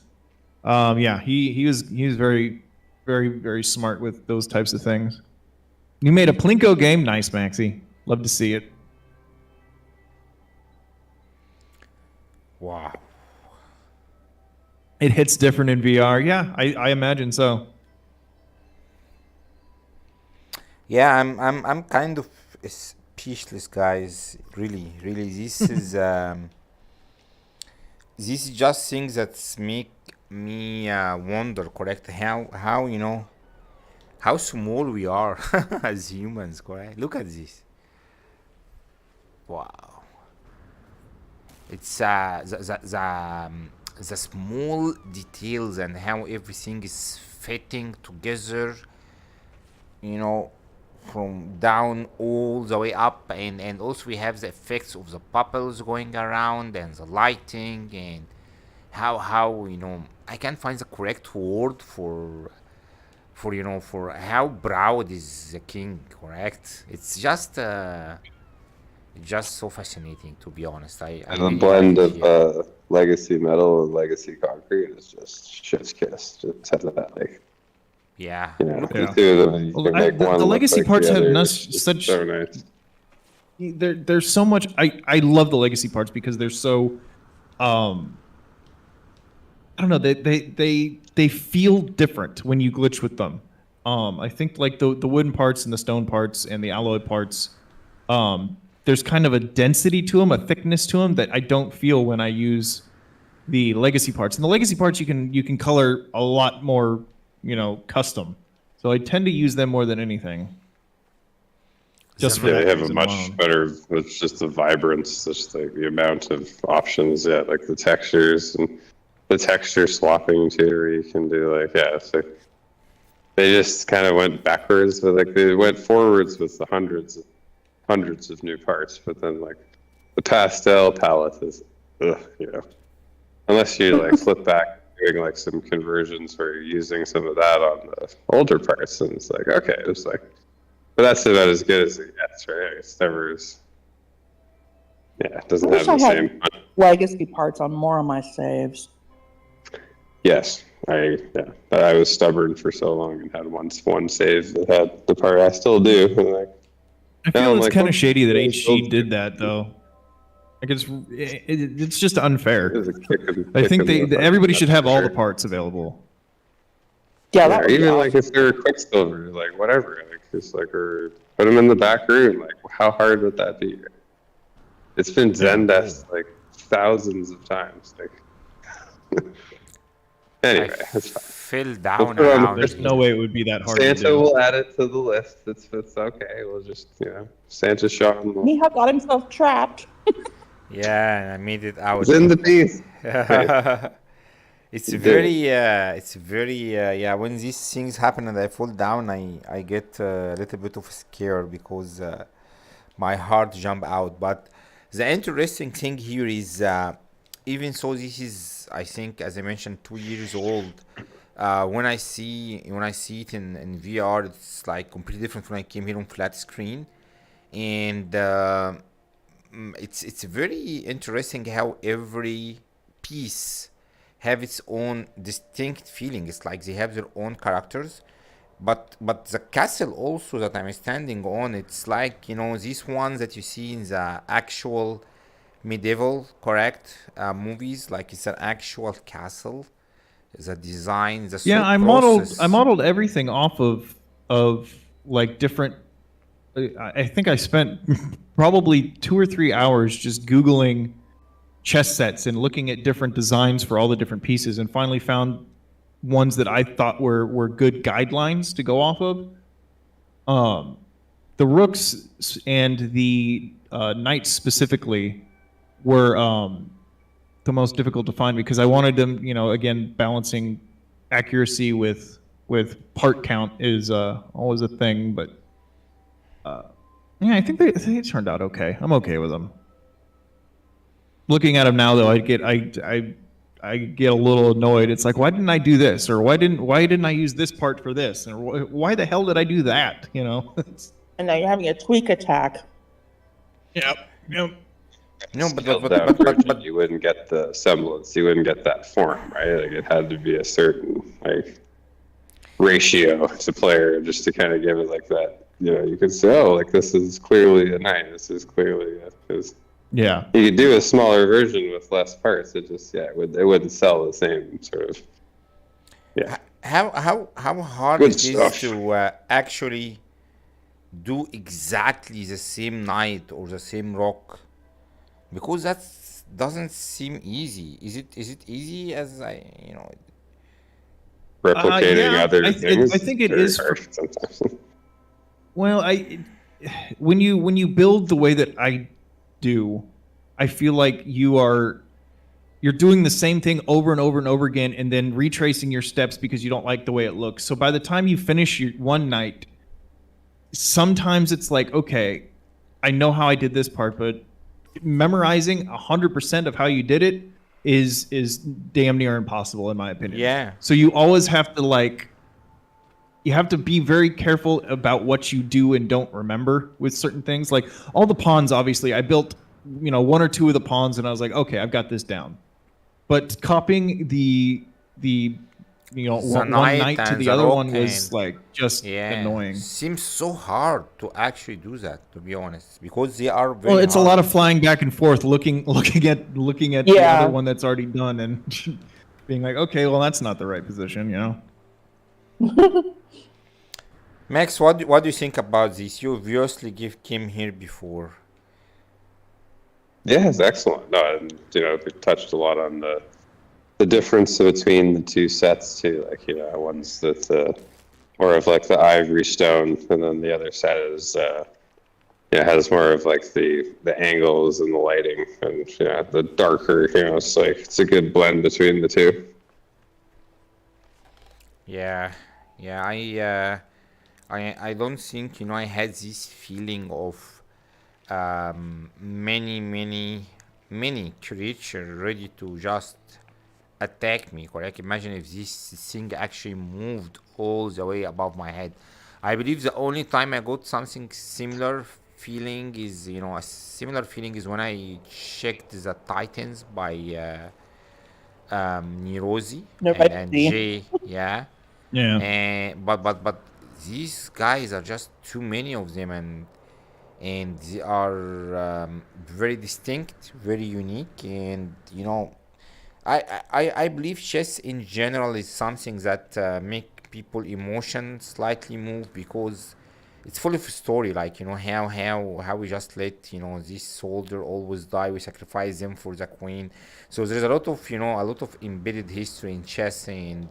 Yeah, he was very, very, very smart with those types of things. You made a Plinko game, nice, Maxie. Love to see it. Wow. it hits different in VR. Yeah, I imagine so. Yeah, I'm kind of speechless, guys. Really, really. This is just things that make me wonder. Correct? How how small we are as humans. Correct? Look at this. Wow. It's the small details and how everything is fitting together. You know, from down all the way up, and also we have the effects of the bubbles going around and the lighting and how I can't find the correct word for how proud is the king. Correct? It's just so fascinating, to be honest. I And the really blend like it here. of legacy metal and legacy concrete is just chef's kiss. Just have that, like, Yeah. the Yeah. two of them, you Well, can make one the look legacy like parts the have other. such It's so nice. there's so much. I love the legacy parts because they're so I don't know. They feel different when you glitch with them. I think like the wooden parts and the stone parts and the alloy parts. There's kind of a density to them, a thickness to them that I don't feel when I use the legacy parts. And the legacy parts you can color a lot more, custom. So I tend to use them more than anything. Just for Yeah, that they have a reason much alone. better. It's just the vibrance, just like the amount of options. Yeah, like the textures and the texture swapping too, where you can do like so they just kind of went backwards, but like they went forwards with the hundreds of new parts. But then like the pastel palette is, unless you like flip back doing like some conversions where you're using some of that on the older parts, and it's like okay, it's like. But that's about as good as it gets, right? It's never as, it doesn't I have wish the I had same. legacy parts on more of my saves. Yes, but I was stubborn for so long and had one save that had the part I still do. And like, I now feel I'm it's like, kind what of shady that is HG did that though. Like it's just unfair. There's a I think kick in the everybody butt, should have for all sure. the parts available. Yeah, Yeah, that or would be even awesome. like if they were Quicksilver, like whatever, like just like or put them in the back room. Like how hard would that be? It's been Zendesk like thousands of times. Like anyway, I that's fine. fell down put it on the around There's here. no way it would be that hard to Santa do. will add it to the list. It's okay. We'll just Santa Sean will. He got himself trapped. Yeah, and I made it out. It's in the piece. It's You did very yeah, when these things happen and I fall down, I get a little bit of scare because my heart jump out. But the interesting thing here is even so this is, I think, as I mentioned, 2 years old. When I see it in VR, it's like completely different when I came here on flat screen. And it's very interesting how every piece have its own distinct feeling. It's like they have their own characters. But the castle also that I'm standing on, it's like these ones that you see in the actual medieval, correct, movies. Like it's an actual castle. The design, the Yeah, thought process. I modeled everything off of like different. I think I spent probably 2 or 3 hours just Googling chess sets and looking at different designs for all the different pieces, and finally found ones that I thought were good guidelines to go off of. The rooks and the knights specifically were the most difficult to find because I wanted them, again, balancing accuracy with part count is always a thing, but yeah, I think it turned out okay. I'm okay with them. Looking at them now, though, I get a little annoyed. It's like, why didn't I do this, or why didn't I use this part for this, and why the hell did I do that? And now you're having a tweak attack. Yep. No, But you wouldn't get the semblance. You wouldn't get that form, right? Like it had to be a certain like ratio to player just to kind of give it like that. You could say, oh, like this is clearly a knight. This is clearly Yeah. You could do a smaller version with less parts. It just it wouldn't sell the same sort of. Yeah. How hard Good it stuff. is to actually do exactly the same knight or the same rock, because that doesn't seem easy. Is it easy as Replicating other things. I think it very is hard sometimes. Well, when you build the way that I do, I feel like you're doing the same thing over and over and over again, and then retracing your steps because you don't like the way it looks. So by the time you finish your one night, sometimes it's like, okay, I know how I did this part, but memorizing 100% of how you did it is damn near impossible in my opinion. Yeah. So you always have to you have to be very careful about what you do and don't remember with certain things. Like all the pawns, obviously, I built, one or two of the pawns, and I was like, okay, I've got this down. But copying the one night to the other one was just annoying. Seems so hard to actually do that, to be honest, because they are very. Well, it's hard. a lot of flying back and forth, looking at the other one that's already done, and being like, okay, well, that's not the right position, Max, what do you think about this? You obviously came here before. Yeah, it's excellent. No, and we touched a lot on the difference between the two sets too. One's that more of the ivory stone, and then the other set is has more of the angles and the lighting, and the darker. It's a good blend between the two. Yeah, I don't think I had this feeling of many creatures ready to just attack me. Correct? Imagine if this thing actually moved all the way above my head. I believe the only time I got something similar feeling is when I checked the Titans by Nirozi and Jay. Yeah. But these guys are just too many of them, and they are very distinct, very unique, and I believe chess in general is something that make people emotion slightly move, because it's full of story, how we just let this soldier always die, we sacrifice them for the queen. So there's a lot of embedded history in chess, and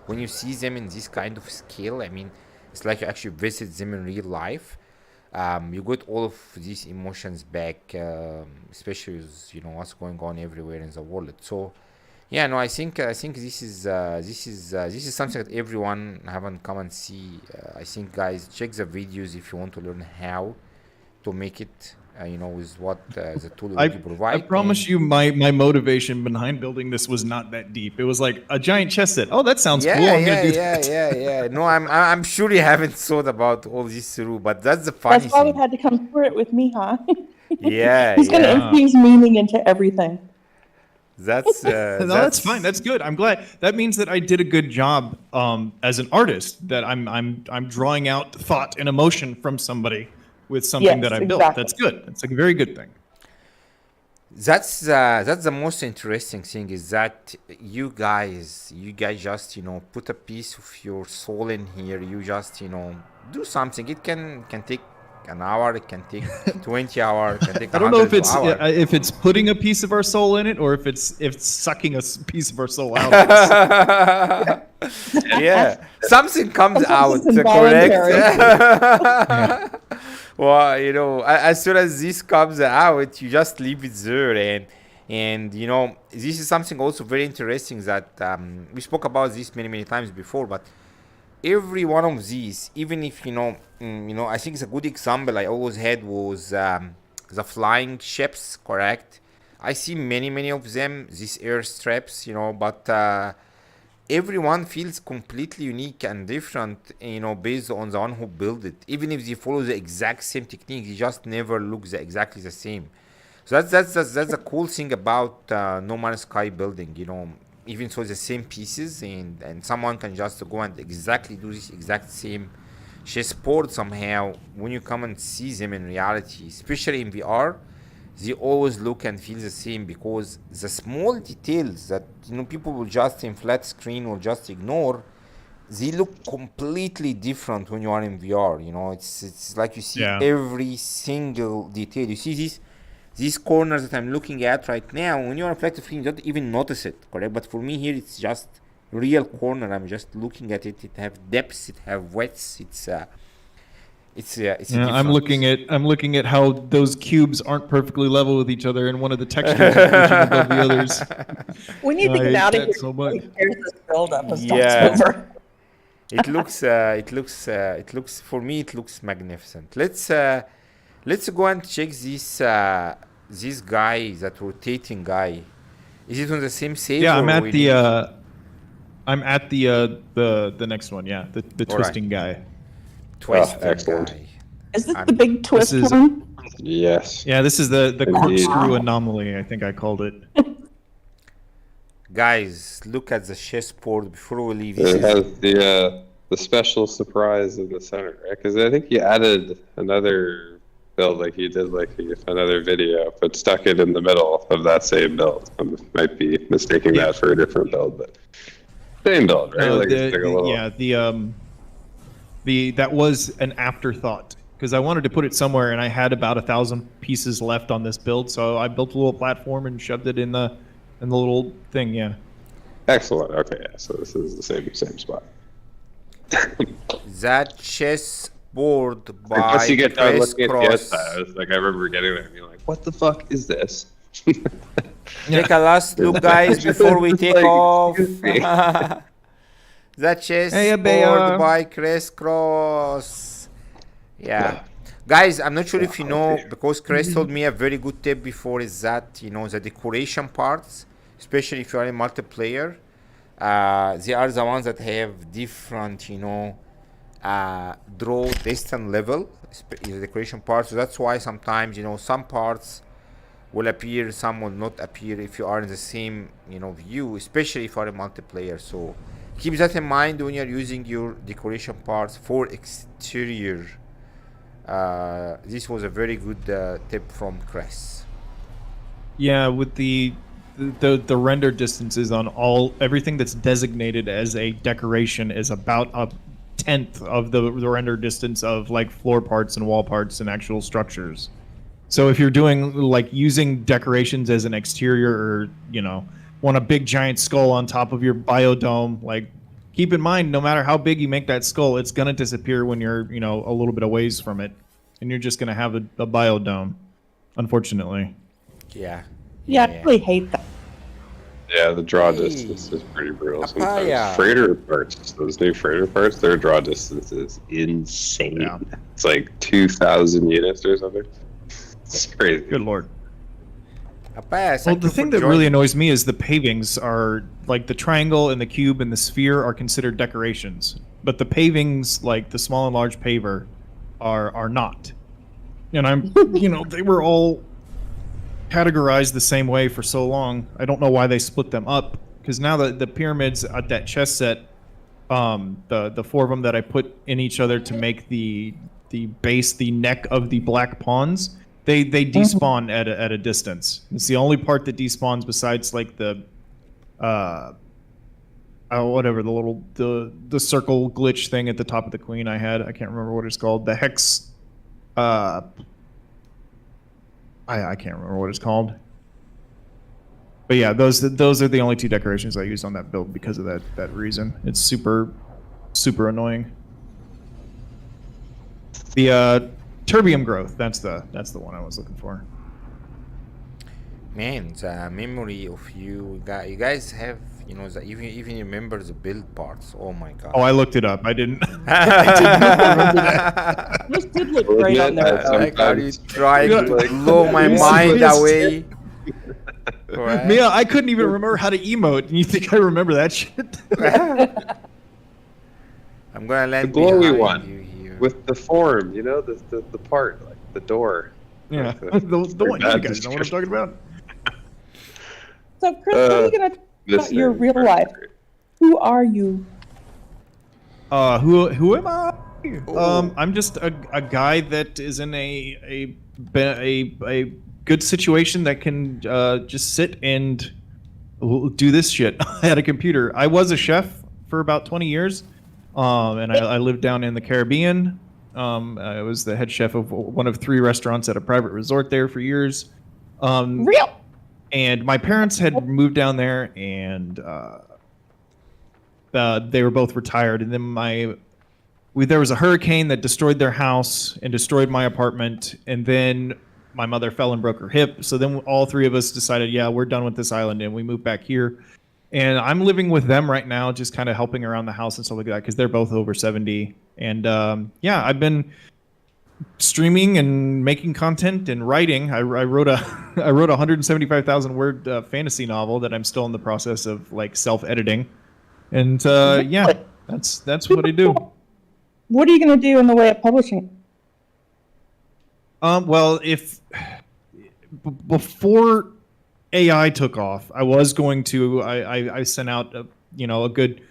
when you see them in this kind of scale, I mean, it's like you actually visit them in real life. You get all of these emotions back, especially with what's going on everywhere in the world. So I think this is something that everyone haven't come and see. I think, guys, check the videos if you want to learn how to make it with what the tool will provide. I promise you, my motivation behind building this was not that deep. It was like a giant chess set. Oh, that sounds cool. I'm gonna do that. Yeah. No, I'm sure you haven't thought about all this through, but that's the funny thing. That's why we had to come through it with me, huh? Yeah. He's gonna infuse meaning into everything. That's that's fine. That's good. I'm glad. That means that I did a good job as an artist. That I'm drawing out thought and emotion from somebody with something that I built. Exactly. That's good. That's a very good thing. That's the most interesting thing, is that you guys just put a piece of your soul in here. You just do something. It can take an hour. It can take 20 hours. It can take I don't know if it's putting a piece of our soul in it, or if it's sucking a piece of our soul out. Yeah, something comes out. Correct. Well, as soon as this comes out, you just leave it there, and this is something also very interesting that we spoke about this many times before. But every one of these, even if I think it's a good example I always had was the flying ships. Correct. I see many of them, these airstrips, but everyone feels completely unique and different, based on the one who built it. Even if they follow the exact same technique, they just never look exactly the same. So that's the cool thing about No Man's Sky building. Even so, the same pieces, and someone can just go and exactly do this exact same chessboard somehow. When you come and see them in reality, especially in VR, they always look and feel the same, because the small details that people will just in flat screen will just ignore, they look completely different when you are in VR. It's like you see every single detail. You see these corners that I'm looking at right now. When you're on flat screen, you don't even notice it, correct? But for me here, it's just real corner. I'm just looking at it. It have depths. It have widths. It's I'm looking at how those cubes aren't perfectly level with each other, and one of the textures is reaching above the others. We need to get out of here. So much. Here's this build-up. It looks for me. It looks magnificent. Let's go and check this guy, that rotating guy. Is it on the same stage? Yeah, I'm at the next one. Yeah, the twisting guy. Excellent. Guy. Is this the big twist one? Yes. Yeah, this is the corkscrew anomaly, I think I called it. Guys, look at the chessboard before we leave. It has the special surprise in the center, right? Because I think you added another build, like you did another video, but stuck it in the middle of that same build. I might be mistaking that for a different build, but same build, right? That was an afterthought, because I wanted to put it somewhere, and I had about 1,000 pieces left on this build, so I built a little platform and shoved it in the little thing. Yeah. Excellent. Okay, yeah. So this is the same spot. That chessboard by Once you get done looking at the CrisCros. outside, I remember getting there and being like, "What the fuck is this?" Take a last look, guys, before we take off. That chessboard by CrisCros. Yeah. Guys, I'm not sure if you know, because Cris told me a very good tip before, is that, the decoration parts, especially if you are in multiplayer, they are the ones that have different, draw distance level, the decoration parts. So that's why sometimes, some parts will appear, some will not appear if you are in the same, view, especially if you are in multiplayer. So keep that in mind when you're using your decoration parts for exterior. This was a very good tip from Cris. Yeah, with the render distances on everything that's designated as a decoration is about 1/10 of the render distance of like floor parts and wall parts and actual structures. So if you're doing using decorations as an exterior, or want a big giant skull on top of your biodome, keep in mind, no matter how big you make that skull, it's gonna disappear when you're a little bit away from it, and you're just gonna have a biodome, unfortunately. Yeah. Yeah, I really hate that. Yeah, the draw distance is pretty brutal sometimes. Freighter parts, those new freighter parts, their draw distance is insane. Yeah. It's like 2,000 units or something. It's crazy. Good lord. Well, the thing that really annoys me is the pavings are, the triangle and the cube and the sphere are considered decorations, but the pavings, the small and large paver, are not. And they were all categorized the same way for so long. I don't know why they split them up, because now the pyramids at that chess set, the four of them that I put in each other to make the base, the neck of the black pawns, they despawn at a distance. It's the only part that despawns besides the whatever, the circle glitch thing at the top of the queen I had. I can't remember what it's called. The hex. I can't remember what it's called. But yeah, those are the only two decorations I used on that build because of that reason. It's super annoying. The terbium growth, that's the one I was looking for. Man, the memory of you guys have, even remember the build parts. Oh my god. Oh, I looked it up. I didn't remember that. This did look great on there. Are you trying to blow my mind away? Right. Mia, I couldn't even remember how to emote, and you think I remember that shit? I'm gonna land the glowy behind one you here. With the form, the part, the door. Yeah, the one. You guys know what I'm talking about. So, Cris, how are you going to talk about your real life? Who are you? Who am I? I'm just a guy that is in a good situation that can just sit and do this shit at a computer. I was a chef for about 20 years, and I lived down in the Caribbean. I was the head chef of one of 3 restaurants at a private resort there for years. Real. And my parents had moved down there, and they were both retired. And then there was a hurricane that destroyed their house and destroyed my apartment. And then my mother fell and broke her hip. So then all 3 of us decided, yeah, we're done with this island, and we moved back here. And I'm living with them right now, just kind of helping around the house and stuff like that, because they're both over 70. And yeah, I've been streaming and making content and writing. I wrote a 175,000 word fantasy novel that I'm still in the process of like self-editing. And yeah, that's what I do. What are you going to do in the way of publishing? Well, before AI took off, I was going to. I sent out a good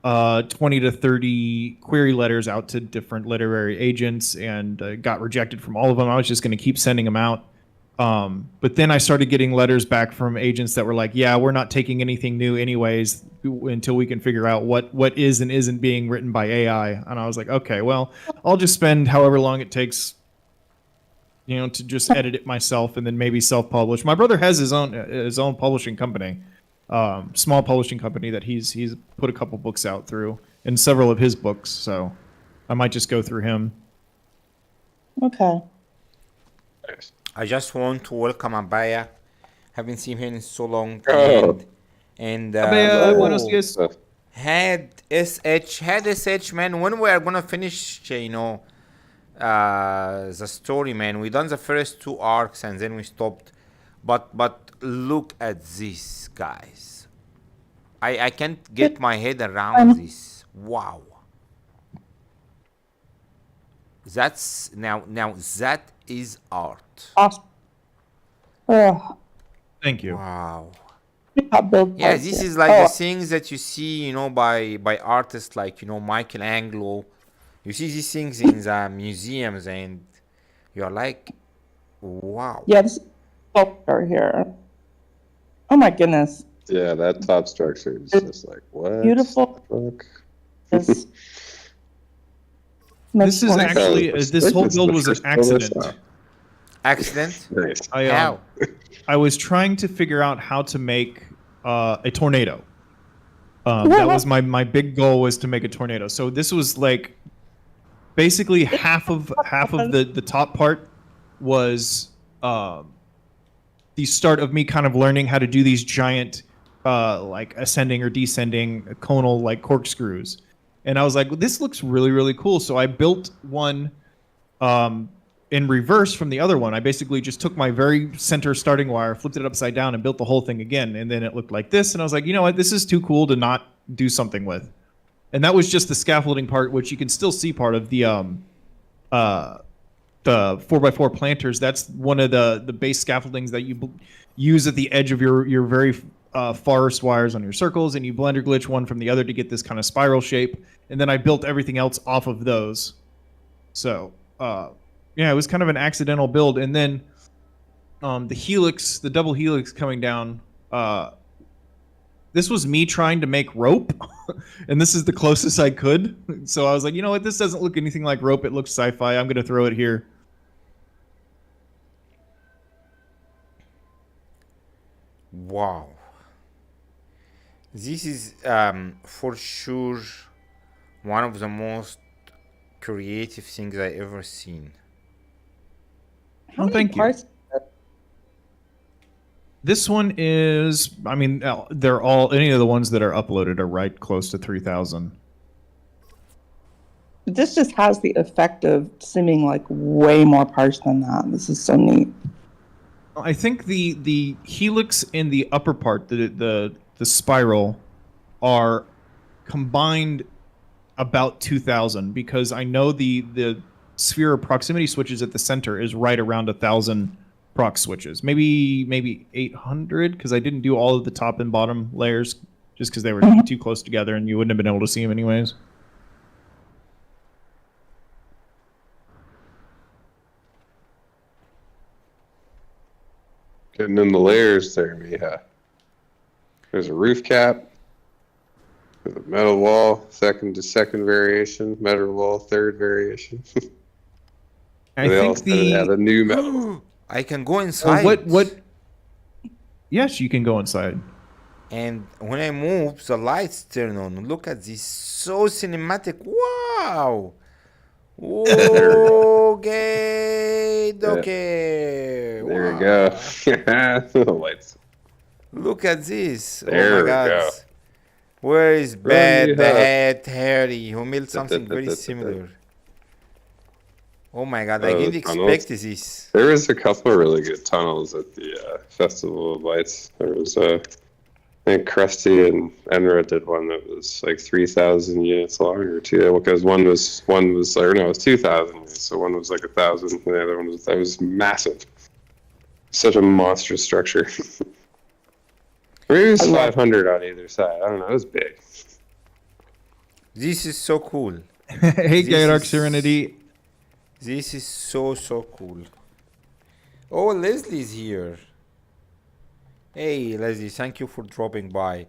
20 to 30 query letters out to different literary agents, and got rejected from all of them. I was just going to keep sending them out. But then I started getting letters back from agents that were like, "Yeah, we're not taking anything new anyways until we can figure out what is and isn't being written by AI." And I was like, "Okay, well, I'll just spend however long it takes." To just edit it myself and then maybe self-publish. My brother has his own publishing company, small publishing company that he's put a couple books out through, and several of his books. So I might just go through him. Okay. I just want to welcome Abaya. Haven't seen him in so long. Oh. And Abaya, buenos dias. had SH, man. When we are gonna finish, the story, man. We done the first 2 arcs and then we stopped, but look at this, guys. I can't get my head around this. Wow, that's now that is art. Awesome. Thank you. Wow. Build Yeah, parts this here. is like the things that you see, by artists like Michelangelo. You see these things in the museums, and you're like, wow. Yeah, this is sculpture here. Oh my goodness. Yeah, that top structure is just like, what? Beautiful. Fuck? This, This is actually this whole build was an accident. Accident? Nice. How? I was trying to figure out how to make a tornado. That was my big goal, was to make a tornado. So this was like basically half of the top part was the start of me kind of learning how to do these giant like ascending or descending conal like corkscrews. And I was like, well, this looks really, really cool. So I built one in reverse from the other one. I basically just took my very center starting wire, flipped it upside down, and built the whole thing again. And then it looked like this. And I was like, you know what? This is too cool to not do something with. And that was just the scaffolding part, which you can still see part of the 4x4 planters. That's one of the base scaffoldings that you use at the edge of your very farthest wires on your circles, and you blender glitch one from the other to get this kind of spiral shape. And then I built everything else off of those. So yeah, it was kind of an accidental build. And then the helix, the double helix coming down, this was me trying to make rope, and this is the closest I could. So I was like, you know what, this doesn't look anything like rope, it looks sci-fi, I'm gonna throw it here. Wow. This is for sure one of the most creative things I ever seen. How many thank you. parts? This one is, I mean, they're all, any of the ones that are uploaded are right close to 3,000. This just has the effect of seeming like way more parts than that. This is so neat. I think the helix in the upper part, the spiral, are combined about 2,000, because I know the sphere of proximity switches at the center is right around 1,000 proc switches. Maybe 800, because I didn't do all of the top and bottom layers just because they were too close together and you wouldn't have been able to see them anyways. Getting in the layers there, Miha. There's a roof cap. There's a metal wall, second variation. Metal wall, third variation. I think the new metal. I can go inside. What? Yes, you can go inside. And when I move, the lights turn on. Look at this, so cinematic. Wow. Okay. There we go. The lights. Look at this. There oh my we God. go. Where is Bad the Hat Harry, who made something very similar? Oh my God, I didn't expect this. There was a couple of really good tunnels at the Festival of Lights. There was I think Krusty and Enra did one that was like 3,000 units long, or two. Because one was it was 2,000 units. So one was like 1,000, and the other one was massive. Such a monstrous structure. Maybe it was 500 on either side. I don't know. It was big. This is so cool. Hey, Dark Serenity. This is so cool. Oh, Leslie's here. Hey, Leslie, thank you for dropping by.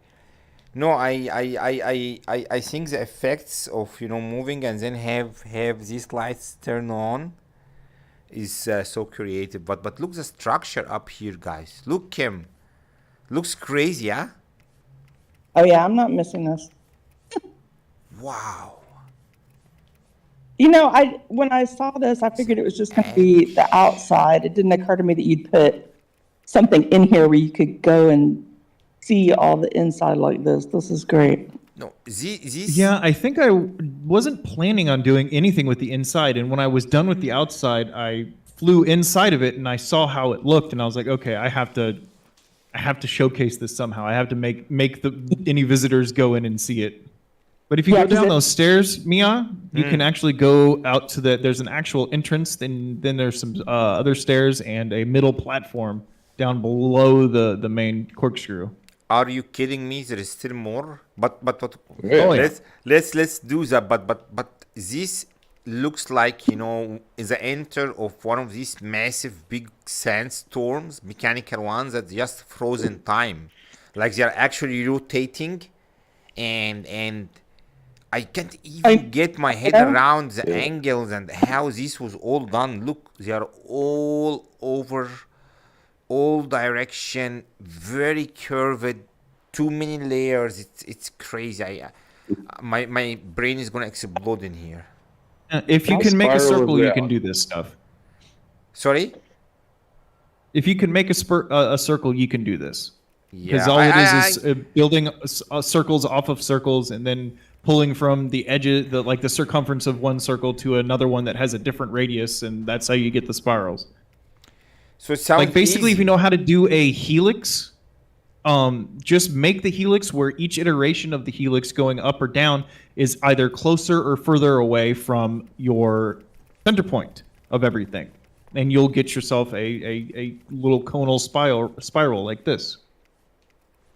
No, I think the effects of moving and then have these lights turn on is so creative. But look the structure up here, guys. Look, Kim. Looks crazy, huh? Oh yeah, I'm not missing this. Wow. When I saw this, I figured it was just going to be the outside. It didn't occur to me that you'd put something in here where you could go and see all the inside like this. This is great. No, this. Yeah, I think I wasn't planning on doing anything with the inside, and when I was done with the outside, I flew inside of it and I saw how it looked, and I was like, okay, I have to showcase this somehow. I have to make any visitors go in and see it. But if you go down those stairs, Mia, you can actually go out to there's an actual entrance, then there's some other stairs and a middle platform down below the main corkscrew. Are you kidding me? There is still more. But Yeah. let's do that. But this looks like is the enter of one of these massive big sandstorms, mechanical ones that just frozen time, like they are actually rotating, and I can't even get my head around the angles and how this was all done. Look, they are all over, all direction, very curved, too many layers. It's crazy. My brain is gonna explode in here. If you can make a circle, you can do this stuff. Sorry? If you can make a circle, you can do this. Because Yeah, all it is building circles off of circles and then pulling from the edges, the circumference of one circle to another one that has a different radius, and that's how you get the spirals. So it sounds Like basically, easy. if you know how to do a helix, just make the helix where each iteration of the helix going up or down is either closer or further away from your center point of everything, and you'll get yourself a little conal spiral like this.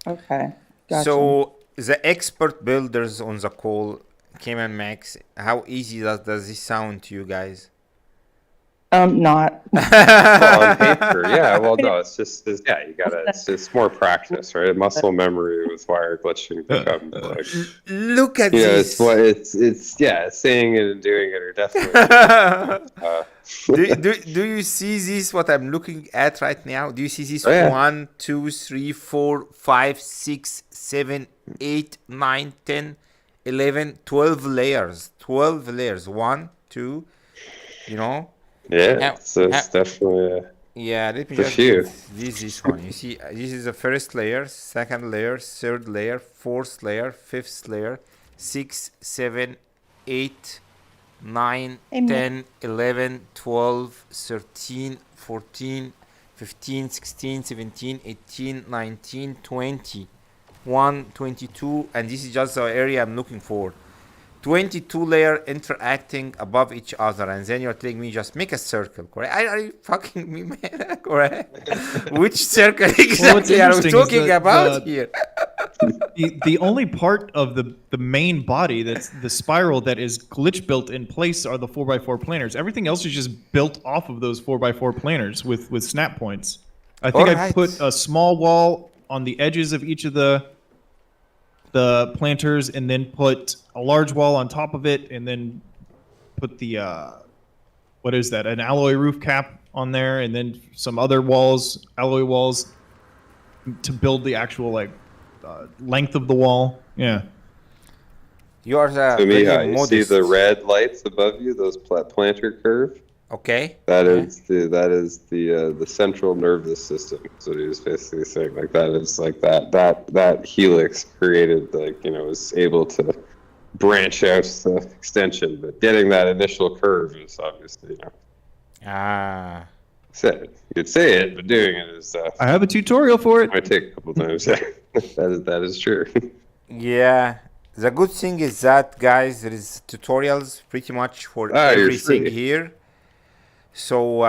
Okay. Gotcha. So the expert builders on the call, Kim and Max, how easy does this sound to you guys? Not. Well, on paper, yeah. Well, no, it's you gotta. It's more practice, right? Muscle memory with wire glitching becomes like. Look at It's this. it's saying it and doing it are definitely. do you see this? What I'm looking at right now? Do you see this? Oh, yeah. 1, 2, 3, 4, 5, 6, 7, 8, 9, 10, 11, 12 layers. 12 layers. 1, 2. Yeah, so it's definitely. Yeah, let me a just few. this one. You see, this is the first layer, second layer, third layer, fourth layer, fifth layer, 6, 7, 8, 9, 10, 11, 12, 13, 14, 15, 16, 17, 18, 19, 20, 1, 22, and this is just the area I'm looking for. 22 layer interacting above each other, and then you're telling me just make a circle, correct? Are you fucking me, man? Correct? Which circle exactly are we talking about here? The only part of the main body that's the spiral that is glitch built in place are the 4x4 planers. Everything else is just built off of those 4x4 planers with snap points. I think I Alright. put a small wall on the edges of each of the planters, and then put a large wall on top of it, and then put the what is that? An alloy roof cap on there, and then some other walls, alloy walls, to build the actual length of the wall. Yeah. You are So very Mihai, you see modest. the red lights above you, those planter curve? Okay. That yeah. is the central nervous system. So he was basically saying like that is like that helix created, like, you know, was able to branch out the extension, but getting that initial curve is obviously, you know, Ah. you could say it, but doing it is I have a tutorial for it. might take a couple times. that is true. Yeah. The good thing is that, guys, there is tutorials pretty much for Ah, you're everything free. here. So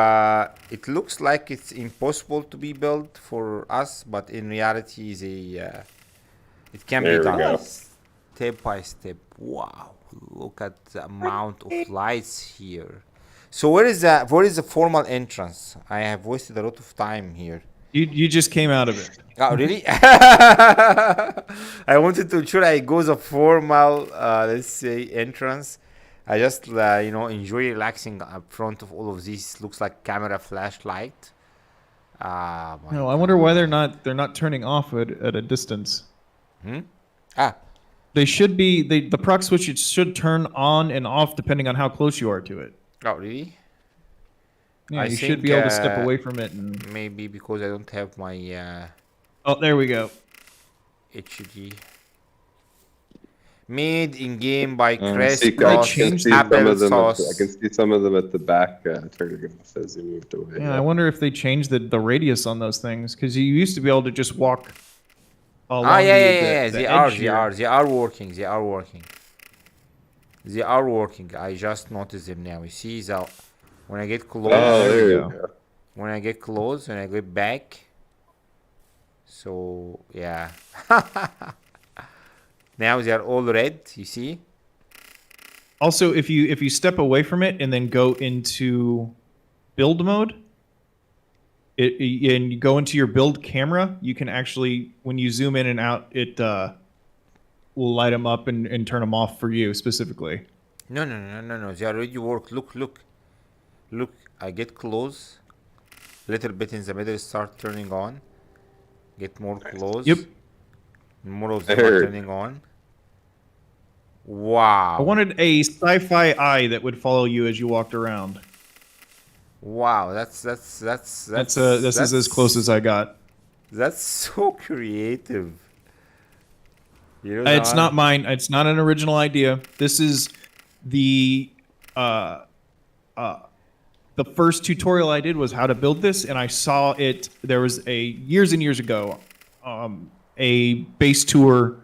it looks like it's impossible to be built for us, but in reality, it can There be we done go. step by step. Wow, look at the amount of lights here. So where is the formal entrance? I have wasted a lot of time here. You just came out of it. Oh, really? I wanted to ensure I go the formal, let's say, entrance. I just, enjoy relaxing up front of all of this. Looks like camera flashlight. Ah, my No, I wonder why they're not turning off at a distance. Ah, They should be. The proc switch should turn on and off depending on how close you are to it. oh, really? Yeah, I you should think, be able to step away from it. And Maybe because I don't have my oh, there we go. HUD. Made in game by I CrisCros can see some of them. I applesauce. can see some of them at the back turning off as you moved away. Yeah, I wonder if they changed the radius on those things, because you used to be able to just walk along Ah, yeah. the They edge here. They are working. They are working. They are working. I just noticed them now. You see, when I get close, Oh, there we you go. go. when I get close, when I get back. So yeah. Now they are all red. You see? Also, if you step away from it and then go into build mode, and you go into your build camera, you can actually, when you zoom in and out, it will light them up and turn them off for you specifically. No. They already work. Look. I get close. Little bit in the middle, start turning on. Get more close. Yep. More of them are turning on. Wow. I wanted a sci-fi eye that would follow you as you walked around. Wow, this is as close as I got. That's so creative. You know It's not mine. It's not an original idea. This is the first tutorial I did was how to build this, and I saw it. There was years and years ago, a base tour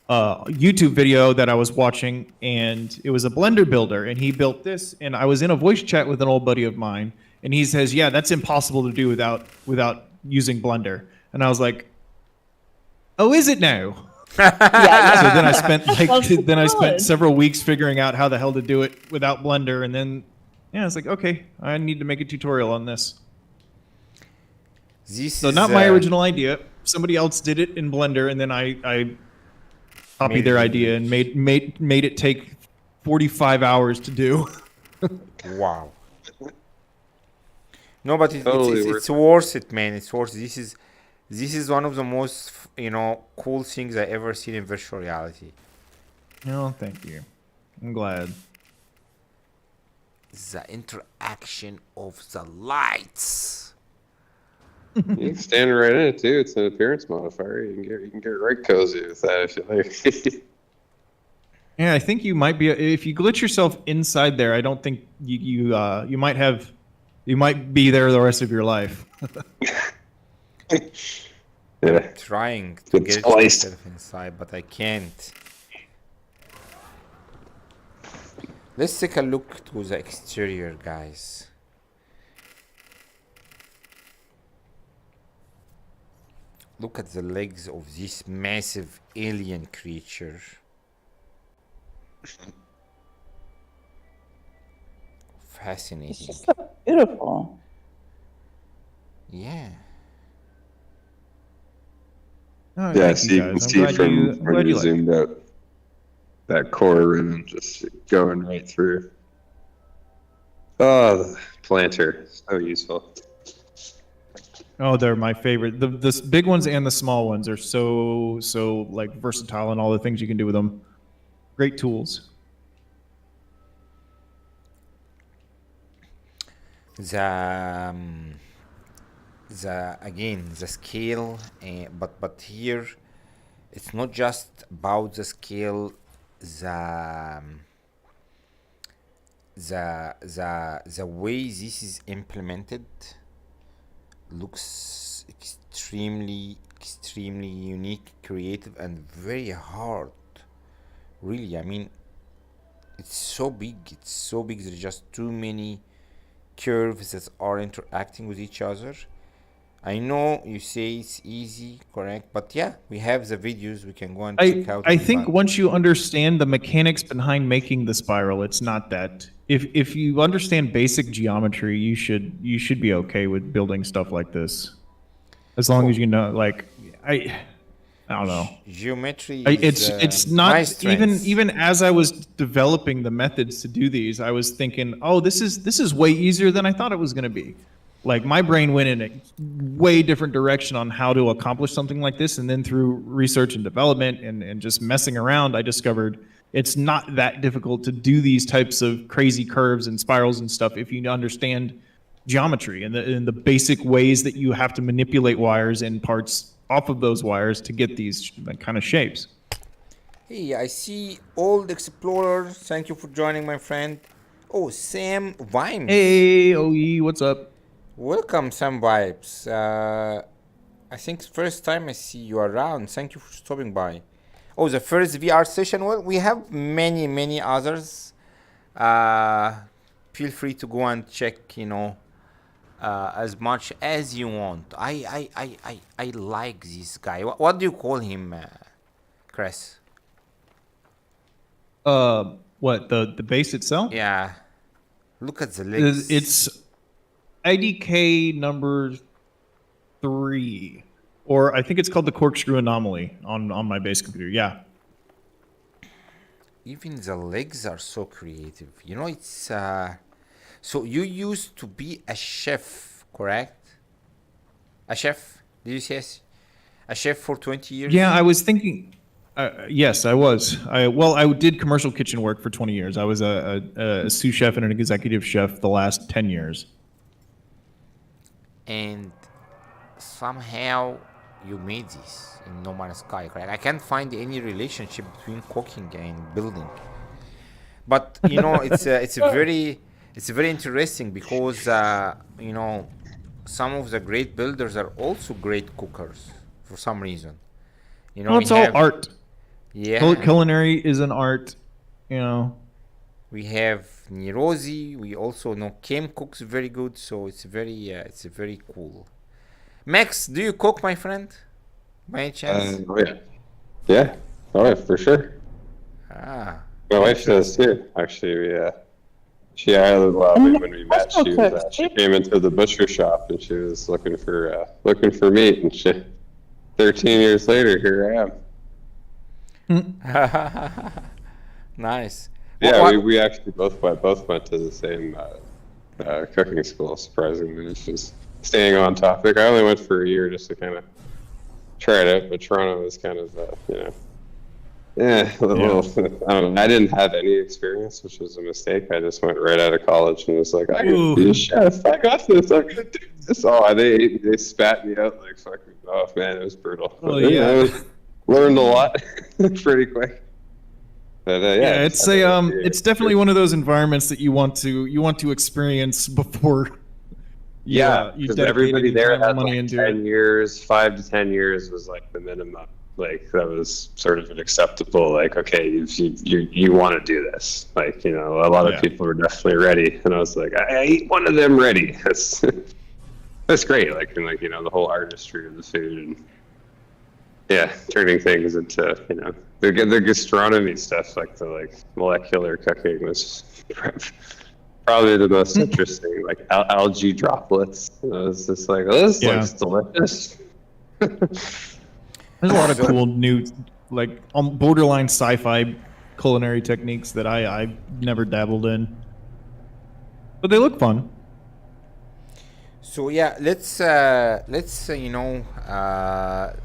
YouTube video that I was watching, and it was a Blender builder, and he built this. And I was in a voice chat with an old buddy of mine, and he says, "Yeah, that's impossible to do without using Blender." And I was like, "Oh, is it now?" Yeah. So then I spent fun. several weeks figuring out how the hell to do it without Blender, and then it's like, okay, I need to make a tutorial on this. So not my original idea. Somebody else did it in Blender, and then I copied their idea and made it take 45 hours to do. Wow. No, but Totally it's worth it, man. It's worth it. This is one of the most, cool things I ever seen in virtual reality. Oh, thank you. I'm glad. The interaction of the lights. You can stand right in it too. It's an appearance modifier. You can get right cozy with that if you like. Yeah, I think you might be. If you glitch yourself inside there, I don't think you might be there the rest of your life. Yeah. Trying to get myself inside, but I can't. Let's take a look to the exterior, guys. Look at the legs of this massive alien creature. It's Fascinating. just so beautiful. Yeah. Oh, Yeah, thank so you you guys. can see I'm from glad when you you like it. zoomed out that core ribbon just going right through. Oh, the planter, so useful. Oh, they're my favorite. The big ones and the small ones are so like versatile and all the things you can do with them. Great tools. The scale, but here it's not just about the scale. The way this is implemented looks extremely unique, creative, and very hard. Really, I mean, it's so big. It's so big. There's just too many curves that are interacting with each other. I know you say it's easy, correct? But yeah, we have the videos. We can go and check out. I think once you understand the mechanics behind making the spiral, it's not that. If you understand basic geometry, you should be okay with building stuff like this. As long as you know, like I don't know. Geometry It's my not strength. even as I was developing the methods to do these, I was thinking, oh, this is way easier than I thought it was going to be. Like my brain went in a way different direction on how to accomplish something like this, and then through research and development and just messing around, I discovered it's not that difficult to do these types of crazy curves and spirals and stuff if you understand geometry and the basic ways that you have to manipulate wires and parts off of those wires to get these kind of shapes. Hey, I see Old Explorer. Thank you for joining, my friend. Oh, Sam Vimes. Hey, OE, what's up? Welcome, Sam Vibes. I think first time I see you around. Thank you for stopping by. Oh, the first VR session. Well, we have many others. Feel free to go and check, as much as you want. I like this guy. What do you call him, Cris? What, the base itself? Yeah. Look at the legs. It's IDK number 3, or I think it's called the corkscrew anomaly on my base computer. Yeah. Even the legs are so creative. It's so you used to be a chef, correct? A chef? Did you say a chef for 20 years? Yeah, I was thinking. Yes, I was. I did commercial kitchen work for 20 years. I was a sous chef and an executive chef the last 10 years. And somehow you made this in No Man's Sky, correct? I can't find any relationship between cooking and building. But it's very interesting because some of the great builders are also great cookers for some reason. Well, it's all art. Yeah. Culinary is an art, We have Nirozi. We also know Kim cooks very good, so it's very cool. Max, do you cook, my friend? By any chance? Yeah. Oh, yeah, for sure. Ah. My wife does too. Actually, when we met, she came into the butcher shop and she was looking for meat, and 13 years later, here I am. Nice. Yeah, we actually both went to the same cooking school. Surprisingly, it's just staying on topic. I only went for a year just to kind of try it out, but Toronto was kind of a little. I don't know. I didn't have any experience, which was a mistake. I just went right out of college and was like, I can be a chef. I got this. I'm gonna do this. Oh, they spat me out like fucking. Oh man, it was brutal. Oh yeah. Learned a lot pretty quick. But, it's definitely one of those environments that you want to experience before. Because everybody there had like 10 years, 5 to 10 years was like the minimum. Like that was sort of an acceptable. Like, okay, you want to do this. Like, a lot of people were definitely ready, and I was like, I ain't one of them ready. That's great. Like, and the whole artistry of the food and. Yeah, turning things into the gastronomy stuff, like the molecular cooking was probably the most interesting. Like algae droplets, it's just like, oh, this looks delicious. There's a lot of cool new, like borderline sci-fi culinary techniques that I've never dabbled in, but they look fun. So yeah, let's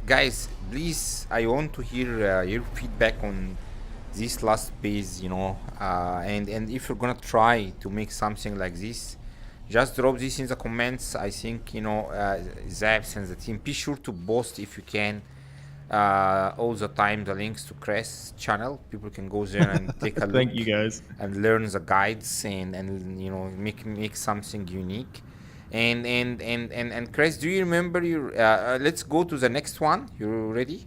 guys, please, I want to hear your feedback on this last base, and if you're gonna try to make something like this, just drop this in the comments. I think Zaps and the team, be sure to post if you can all the time the links to Cris channel. People can go there and take a look. Thank you guys. And learn the guides and make something unique. And Cris, do you remember your? Let's go to the next one. You ready?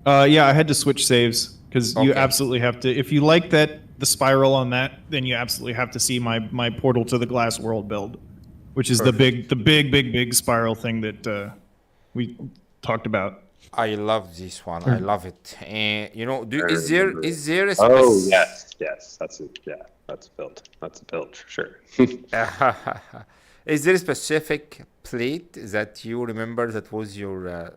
Yeah, I had to switch saves because you Okay. absolutely have to. If you like the spiral on that, then you absolutely have to see my portal to the glass world build, which is Perfect. the big spiral thing that we talked about. I love this one. I love it. And is there a Oh yes, that's it. Yeah, that's a build. That's a build for sure. Is there a specific plate that you remember that was your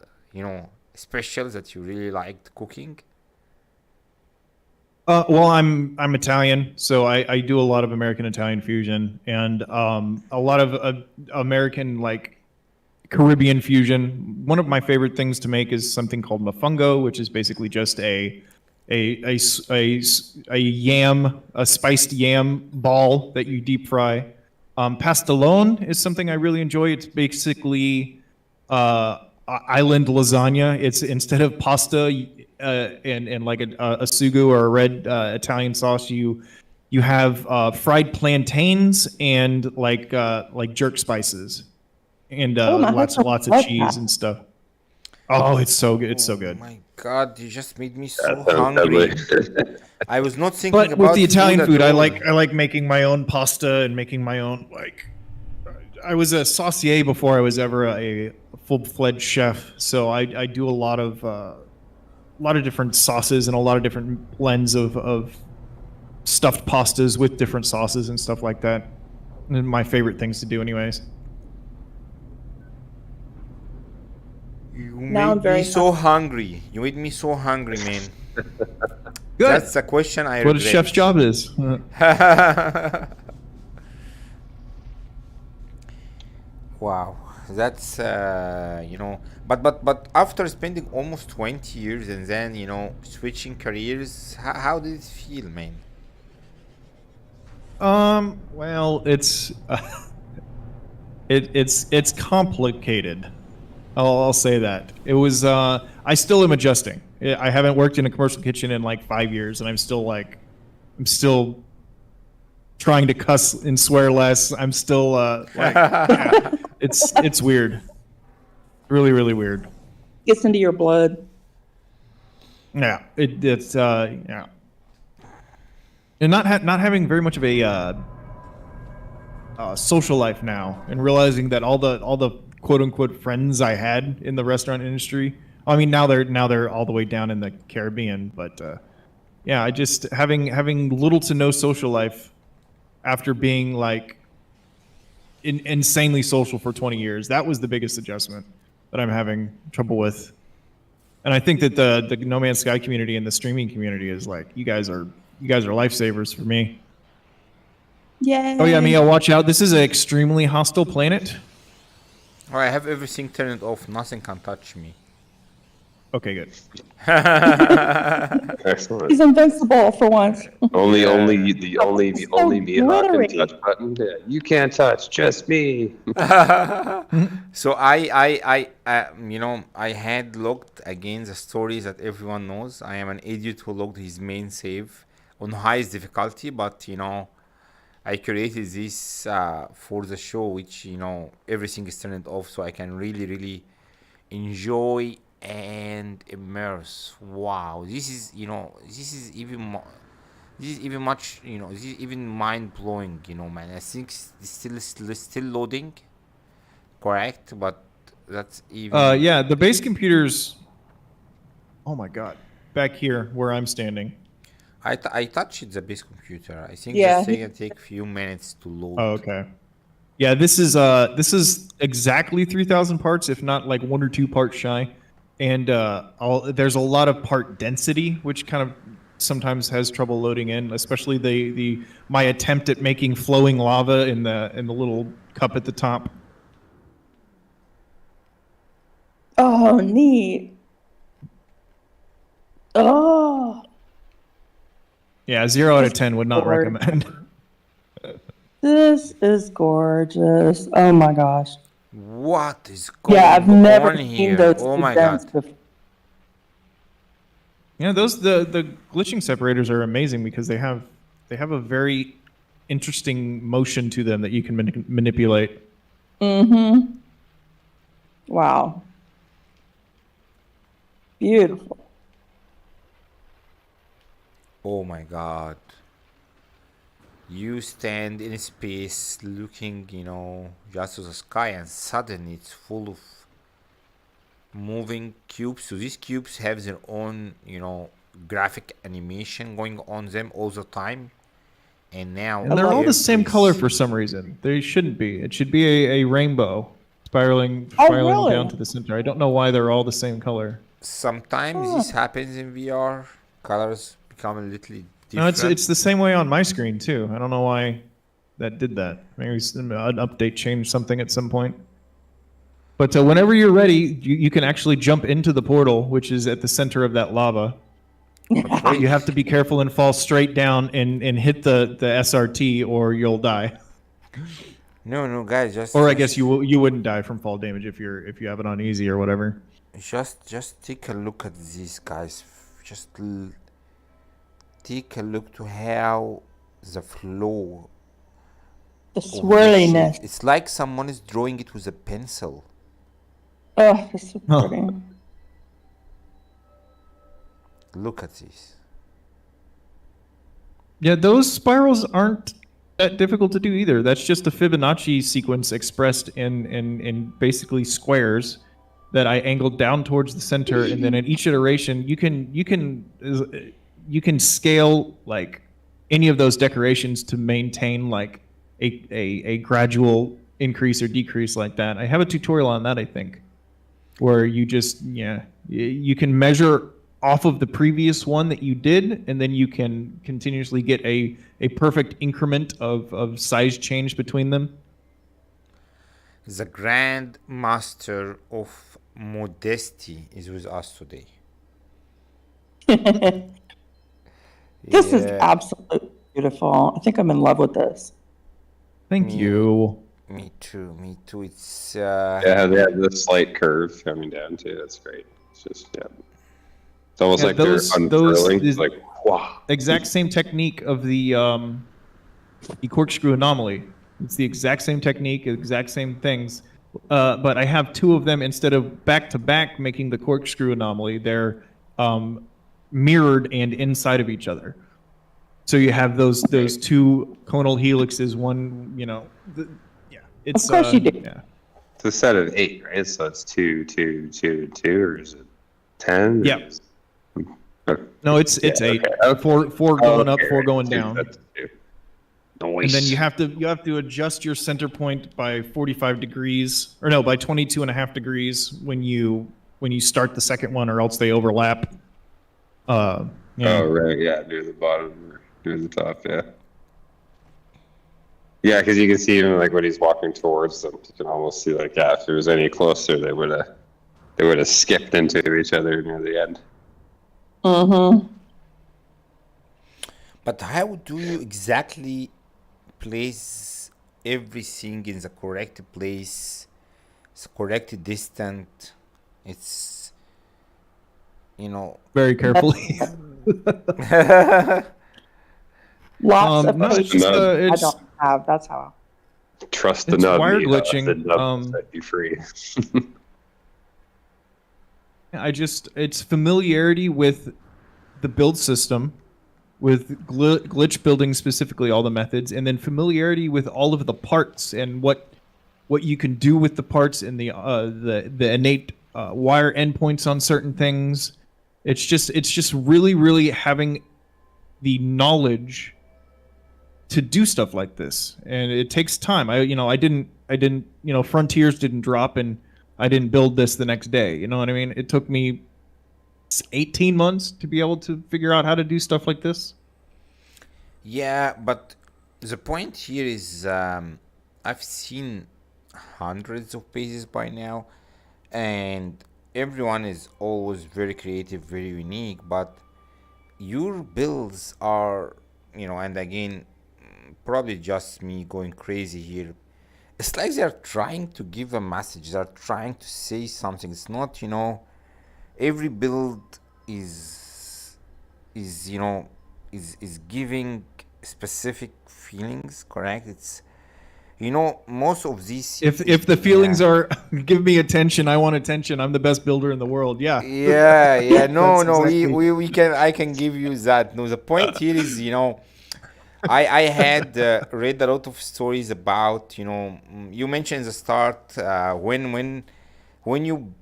special that you really liked cooking? Well, I'm Italian, so I do a lot of American Italian fusion and a lot of American like Caribbean fusion. One of my favorite things to make is something called mofongo, which is basically just a spiced yam ball that you deep fry. Pastelone is something I really enjoy. It's basically island lasagna. It's instead of pasta and like a sugo or a red Italian sauce, you have fried plantains and like jerk spices and my lots husband of loves cheese that. and stuff. Oh, it's so good. It's so good. Oh my God, you just made me so That sounds hungry. deadly. I was not thinking But about with the Italian at food, I all. like making my own pasta and making my own like. I was a saucier before I was ever a full-fledged chef, so I do a lot of different sauces and a lot of different blends of stuffed pastas with different sauces and stuff like that. And my favorite things to do, anyways. You Now I'm made very me so hungry. You made me so hungry, man. Good. That's a question I What a regret. chef's job is. Wow, that's but after spending almost 20 years and then switching careers, how did it feel, man? Well, it's complicated. I'll say that. It was. I still am adjusting. I haven't worked in a commercial kitchen in like 5 years, and I'm still trying to cuss and swear less. I'm still yeah, it's weird. Really weird. Gets into your blood. Yeah, it's yeah. And not having very much of a social life now, and realizing that all the quote unquote friends I had in the restaurant industry. I mean, now they're all the way down in the Caribbean, but yeah, I just having little to no social life after being like insanely social for 20 years. That was the biggest adjustment that I'm having trouble with. And I think that the No Man's Sky community and the streaming community is like, you guys are lifesavers for me. Yay. Oh yeah, Mia, watch out. This is an extremely hostile planet. Oh, I have everything turned off. Nothing can touch me. Okay, good. Excellent. He's invincible for once. Only So Mihawk glittery. can touch button. Yeah, you can't touch, just me. So I had logged again the stories that everyone knows. I am an idiot who logged his main save on highest difficulty, but I created this for the show, which everything is turned off, so I can really enjoy and immerse. Wow, this is even mind blowing, man. I think it's still loading, correct? But that's even. Yeah, the base computers. Oh my god, back here where I'm standing. I touched the base computer. I think Yeah. this thing can take few minutes to load. Oh, okay. Yeah, this is exactly 3,000 parts, if not like 1 or 2 parts shy. and there's a lot of part density, which kind of sometimes has trouble loading in, especially my attempt at making flowing lava in the little cup at the top. Oh, neat. Oh. Yeah, 0 out of 10 would not recommend. This is gorgeous. Oh my gosh. What is going I've never on seen here? those Oh my events god. before. Yeah, the glitching separators are amazing because they have a very interesting motion to them that you can manipulate. Mm-hmm. Wow. Beautiful. Oh my god. You stand in space looking, just to the sky, and suddenly it's full of moving cubes. So these cubes have their own, graphic animation going on them all the time. And now And they're all the same color for some reason. They shouldn't be. It should be a rainbow spiraling really? down to the center. I don't know why they're all the same color. Sometimes this happens in VR. Colors become a little No, different. it's the same way on my screen too. I don't know why that did that. Maybe an update changed something at some point. But whenever you're ready, you can actually jump into the portal, which is at the center of that lava. You have to be careful and fall straight down and hit the SRT, or you'll die. No, guys, just. Or I guess you wouldn't die from fall damage if you have it on easy or whatever. Just take a look at these guys. Just take a look to how the flow. The swirliness. It's like someone is drawing it with a pencil. Oh, it's so pretty. Look at this. Yeah, those spirals aren't that difficult to do either. That's just a Fibonacci sequence expressed in basically squares that I angled down towards the center, and then at each iteration, you can scale like any of those decorations to maintain like a gradual increase or decrease like that. I have a tutorial on that, I think, where you you can measure off of the previous one that you did, and then you can continuously get a perfect increment of size change between them. The Grandmaster of Modesty is with us today. This is absolutely beautiful. I think I'm in love with this. Thank you. Me too. It's Yeah, they have this slight curve coming down too. That's great. It's just it's almost like they're unfurling. It's like wow. Exact same technique of the corkscrew anomaly. It's the exact same technique, exact same things. But I have two of them instead of back to back making the corkscrew anomaly. They're mirrored and inside of each other. So you have those two conal helixes. One, it's of course you do. Yeah. It's a set of 8, right? So it's 2, 2, 2, 2, or is it 10? Yeah. No, it's 8. Okay. Four going up, 4 going down. Nice. And then you have to adjust your center point by 45 degrees, or no, by 22.5 degrees when you start the second one, or else they overlap. Oh right, yeah, near the bottom or near the top, yeah. Yeah, because you can see even like when he's walking towards them, you can almost see like if there was any closer, they would have skipped into each other near the end. Mm-hmm. But how do you exactly place everything in the correct place, the correct distance? It's very carefully. Lots of no, it's just, I don't have. That's how. Trust the It's nub. wire The glitching, nub will set you free. It's familiarity with the build system, with glitch building specifically, all the methods, and then familiarity with all of the parts and what you can do with the parts and the innate wire endpoints on certain things. It's just really, really having the knowledge to do stuff like this, and it takes time. Frontiers didn't drop in I didn't build this the next day. You know what I mean? It took me 18 months to be able to figure out how to do stuff like this. Yeah, but the point here is I've seen hundreds of bases by now, and everyone is always very creative, very unique, but your builds are, and again, probably just me going crazy here. It's like they're trying to give a message, they're trying to say something. It's not, every build is is giving specific feelings, correct? It's most of these, if the feelings are give me attention, I want attention, I'm the best builder in the world. Yeah. no exactly. we can, I can give you that. No, the point here is, I had read a lot of stories about, you mentioned the start, when you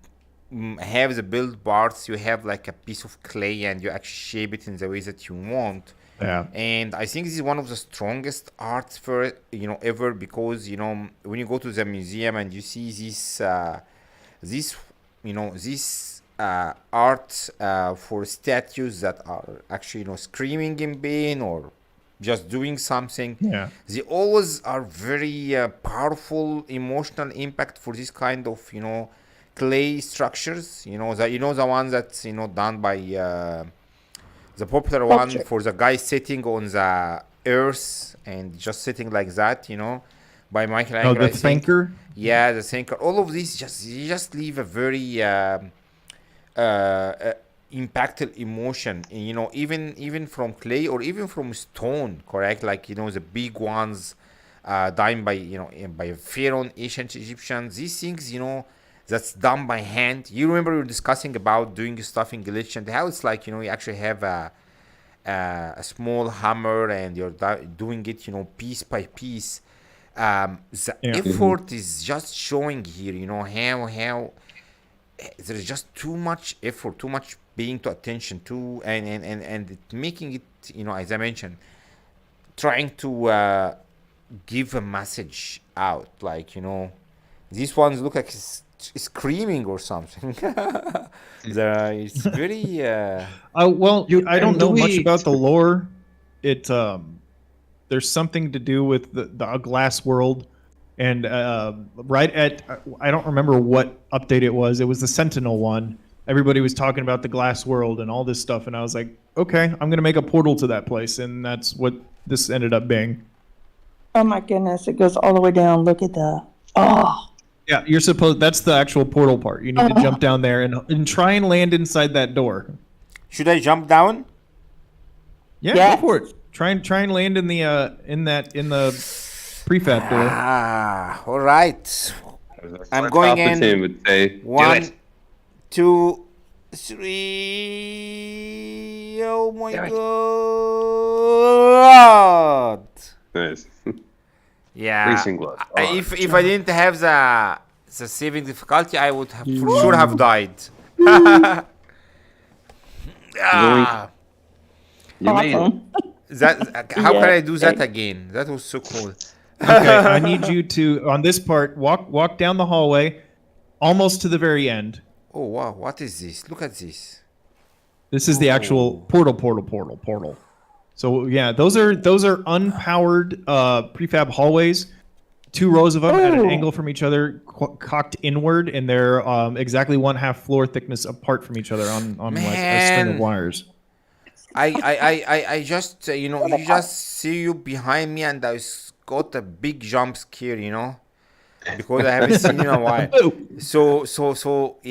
have the build parts, you have like a piece of clay and you actually shape it in the way that you want. Yeah. And I think this is one of the strongest arts for ever, because when you go to the museum and you see this art for statues that are actually screaming in pain or just doing something, Yeah. they always are very powerful emotional impact for this kind of clay structures, the ones that's done by the popular one Sculpture. for the guy sitting on the earth and just sitting like that, by Michelangelo. Oh, I the think. thinker. Yeah, the thinker. All of these just leave a very impactful emotion. Even from clay or even from stone, correct? Like the big ones, done by by pharaoh, ancient Egyptians. These things, that's done by hand. You remember we were discussing about doing stuff in glitch and how it's like you actually have a small hammer and you're doing it piece by piece. The Yeah. effort is just showing here, how there's just too much effort, too much paying to attention to, and it making it, as I mentioned, trying to give a message out, like these ones look like it's screaming or something. It's very Well, I don't and do know much we- about the lore. It there's something to do with the glass world, and right at I don't remember what update it was. It was the Sentinel one. Everybody was talking about the glass world and all this stuff, and I was like, okay, I'm gonna make a portal to that place, and that's what this ended up being. Oh my goodness, it goes all the way down. Look at that. Oh, Yeah, you're supposed. That's the actual portal part. You need to jump down there and try and land inside that door. should I jump down? Yeah, Yes. go for it. Try and land in the prefab door. All right. I'm going in. Palpatine would say, "Do 1, it." 2, 3. Oh my Do it. god. Nice. Yeah. Racing gloves. If I didn't have the saving difficulty, I would have for sure have died. Ah, You made it. awesome. that how can I do that Yeah. again? That was so cool. Okay, I need you to on this part walk down the hallway, almost to the very end. Oh wow, what is this? Look at this. This is the actual portal. So yeah, those are unpowered prefab hallways, 2 rows of them at an Oh. angle from each other, cocked inward, and they're exactly 1/2 floor thickness apart from each other on like a string of Man. wires. I just you just see you behind me and I got a big jump scare, because I haven't seen you in a while. So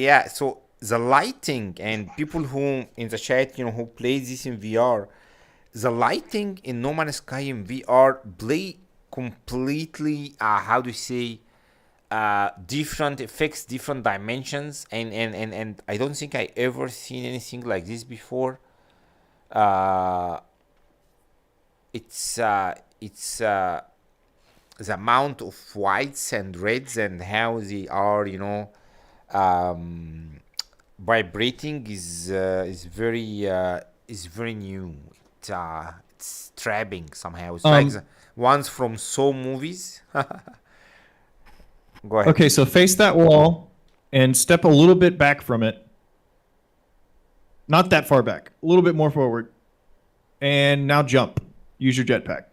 yeah, so the lighting and people who in the chat, who play this in VR, the lighting in No Man's Sky in VR play completely how do you say different effects, different dimensions, and I don't think I ever seen anything like this before. It's the amount of whites and reds and how they are, vibrating is very new. It's trapping somehow. It's like the ones from Saw movies. Go ahead. Okay, so face that wall and step a little bit back from it. Not that far back. A little bit more forward. And now jump. Use your jetpack.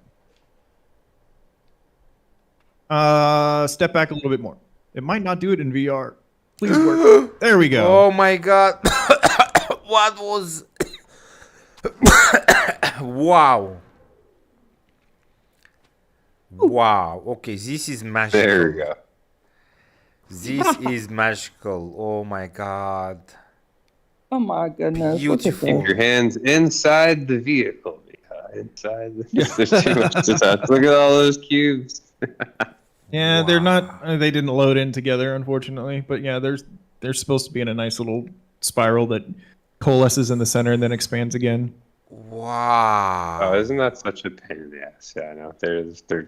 Step back a little bit more. It might not do it in VR. Please work. There we go. Oh my god. What was... Wow. Wow. Okay, this is magical. There we go. This is magical. Oh my god. Oh my goodness. Beautiful. Keep your hands inside the vehicle. Inside. There's too much to touch. Look at all those cubes. Yeah, they're not. They didn't load in together, unfortunately. But yeah, they're supposed to be in a nice little spiral that coalesces in the center and then expands again. Wow. Oh, isn't that such a pain in the ass? Yeah, I know. They're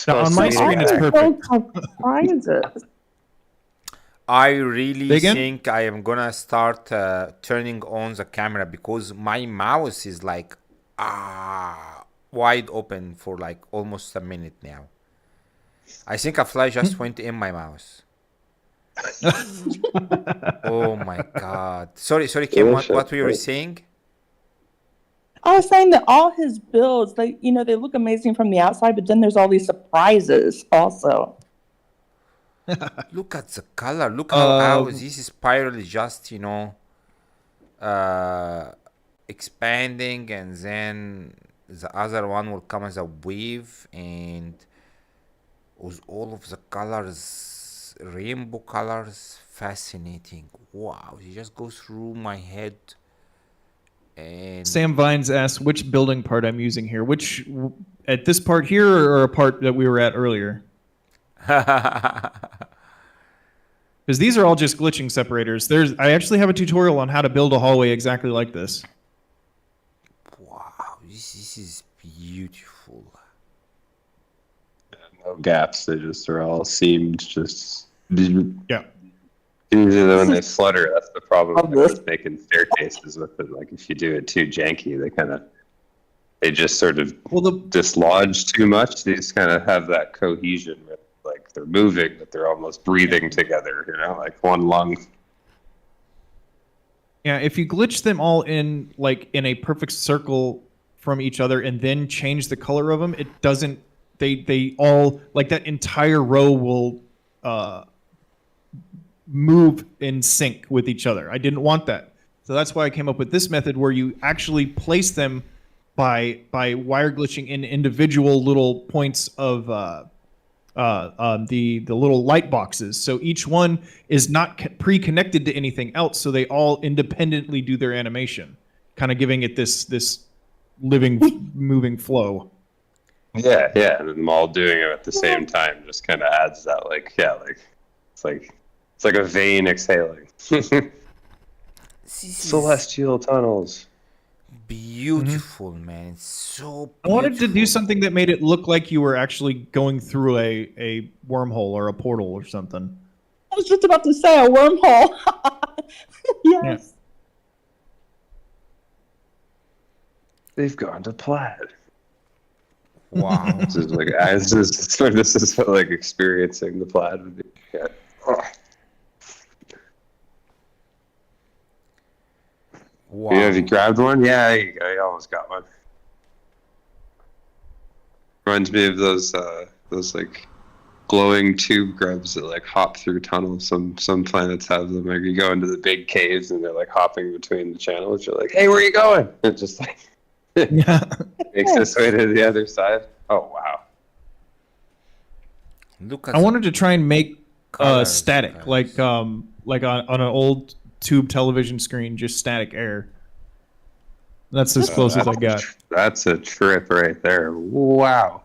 Now, on my screen, it's perfect. Surprises. I really Say again? think I am gonna start turning on the camera because my mouse is like wide open for like almost a minute now. I think a fly just went in my mouse. Oh my god. Sorry, Kim, what were you saying? I was saying that all his builds, they look amazing from the outside, but then there's all these surprises also. Look at the color. Look how this spiral is just, expanding, and then the other one will come as a wave, and with all of the colors, rainbow colors, fascinating. Wow, it just goes through my head. And Sam Vines asks which building part I'm using here. Which at this part here or a part that we were at earlier? Because these are all just glitching separators. I actually have a tutorial on how to build a hallway exactly like this. wow, this is beautiful. no gaps. They just are all seamed. Just Yeah. usually when they flutter, that's the problem with making staircases with it. Like if you do it too janky, they just sort of dislodge too much. These kind of have that cohesion, where, like they're moving, but they're almost breathing together. Like one lung. Yeah, if you glitch them all in like in a perfect circle from each other and then change the color of them, it doesn't. They all like that entire row will move in sync with each other. I didn't want that, so that's why I came up with this method where you actually place them by wire glitching in individual little points of the little light boxes. So each one is not pre-connected to anything else, so they all independently do their animation, kind of giving it this living, moving flow. Yeah, and them all doing it at the same time just kind of adds that, it's like a vein exhaling. Celestial tunnels. Beautiful, man. It's so beautiful. I wanted to do something that made it look like you were actually going through a wormhole or a portal or something. I was just about to say a wormhole. Yes. Yeah. They've gone to Plaid. Wow. This is like experiencing the Plaid with the cat. Oh. Wow. Yeah, have you grabbed one? Yeah, there you go. You almost got one. Reminds me of those like glowing tube grubs that like hop through tunnels. Some planets have them. Like you go into the big caves and they're like hopping between the channels. You're like, hey, where are you going? It just like makes its way to the other side. Oh wow. Look at I wanted to try and make colors, static, like on an old tube television screen, just static air. That's as close as I got. That's a trip right there. Wow.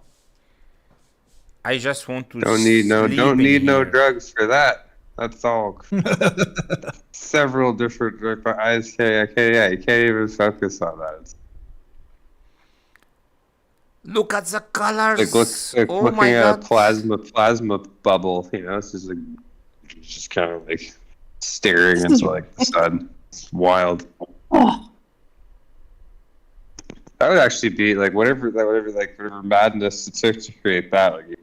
I just want to Don't need no here. drugs for that. That's all. Several different eyes. You can't even focus on that. It's Look at the colors. like Oh looking my at god. a plasma bubble. It's just like just kind of like staring into like the sun. It's wild. Oh, That would actually be like whatever madness it took to create that. Like you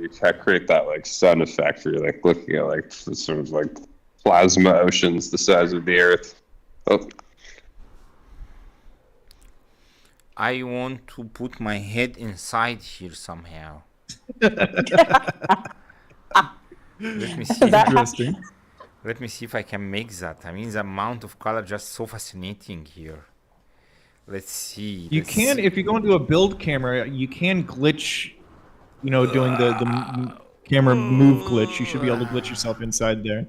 could create that like sun effect where you're like looking at like sort of like plasma oceans the size of the Earth. Oh. I want to put my head inside here somehow. Let me see. Interesting. Let me see if I can make that. I mean, the amount of color just so fascinating here. Let's see. You can, if you go into a build camera, you can glitch, you know, doing the camera move glitch. You should be able to glitch yourself inside there.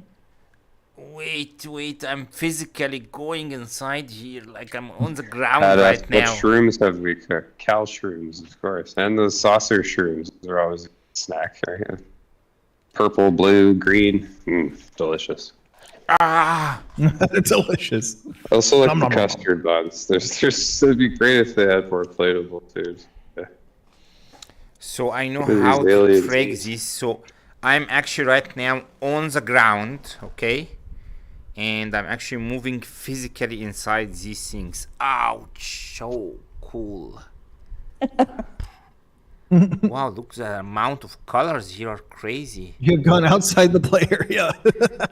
Wait, I'm physically going inside here like I'm on the ground right now. What shrooms have we cooked? Cal shrooms, of course. And those saucer shrooms. They're always a snack. Right? Purple, blue, green. Delicious. Ah! Delicious. I also like the custard buns. It'd be great if they had more inflatable too. Yeah. So I know how to track this. So I'm actually right now on the ground, okay? And I'm actually moving physically inside these things. Ouch! So cool. Wow, look, the amount of colors here are crazy. You've gone outside the play area.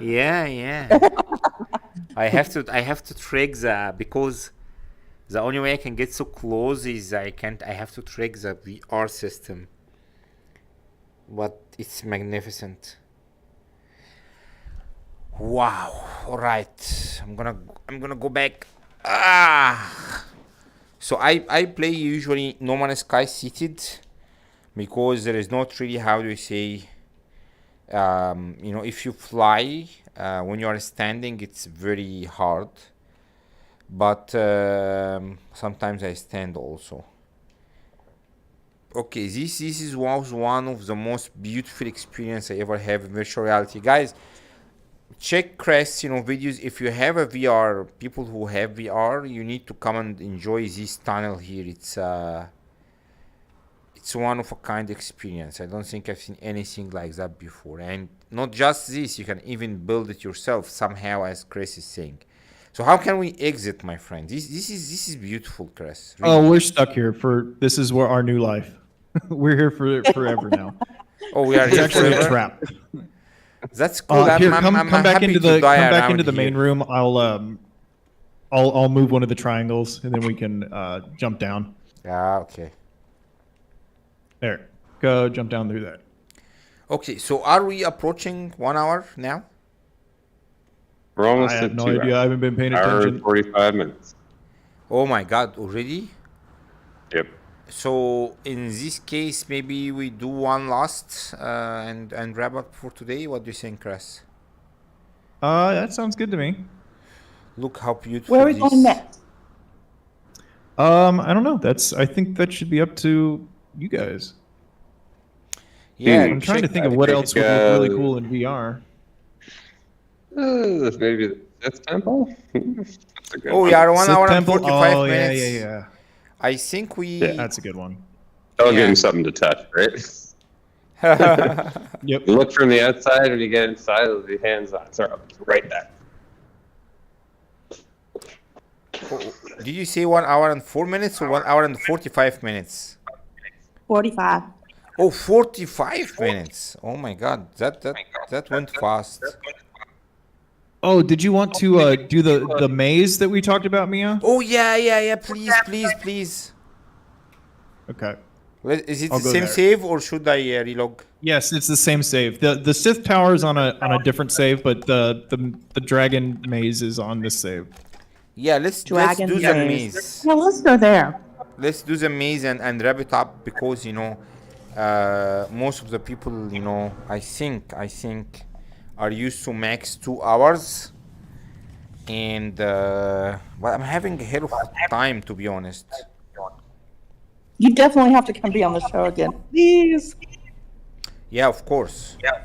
Yeah. I have to track because the only way I can get so close is I have to track the VR system. But it's magnificent. Wow. All right. I'm gonna go back. So I play usually No Man's Sky seated because there is not really, how do you say, you know, if you fly when you are standing, it's very hard. But sometimes I stand also. Okay, this was one of the most beautiful experience I ever have in virtual reality, guys. Check Cris, you know, videos. If you have a VR, people who have VR, you need to come and enjoy this tunnel here. It's one of a kind experience. I don't think I've seen anything like that before. And not just this, you can even build it yourself somehow, as Cris is saying. So how can we exit, my friend? This is beautiful, Cris. Really. Oh, we're stuck here this is where our new life. We're here forever now. Oh, we are It's here actually forever? a trap. That's cool. Here, I'm come back happy into to die the around main here. room. I'll move one of the triangles and then we can jump down. Yeah, okay. There, go jump down through that. Okay, so are we approaching 1 hour now? We're almost I at have no 2 idea. I hours. haven't been paying Hour attention. and 45 minutes. Oh my god, already? Yep. So in this case, maybe we do one last and wrap up for today. What do you think, Cris? That sounds good to me. Look how beautiful Where are we this. going next? I don't know. I think that should be up to you guys. Yeah, I'm trying to think of what else would look really cool in VR. Maybe the Fifth Temple? That's a good Oh, one. we are 1 Sith hour and Temple? 45 oh, minutes. Yeah. I think we. Yeah. That's a good one. That'll give Yeah. him something to touch, right? Yep. You look from the outside, when you get inside, it'll be hands-on. Sorry, I'll be right back. Did you say 1 hour and 4 minutes or 1 hour and 45 minutes? 45. Oh, 45 minutes. Oh my god, that went fast. Oh, did you want to do the maze that we talked about, Mia? Oh yeah. Please. Okay. Is it I'll the go same there. save or should I relog? Yes, it's the same save. The Sith Tower is on a different save, but the dragon maze is on this save. Yeah, let's do the maze. Well, let's go there. Let's do the maze and wrap it up because, you know, most of the people, you know, I think are used to max 2 hours. And but I'm having a hell of a time, to be honest. You definitely have to come be on the show again. Please. Yeah, of course. Yeah.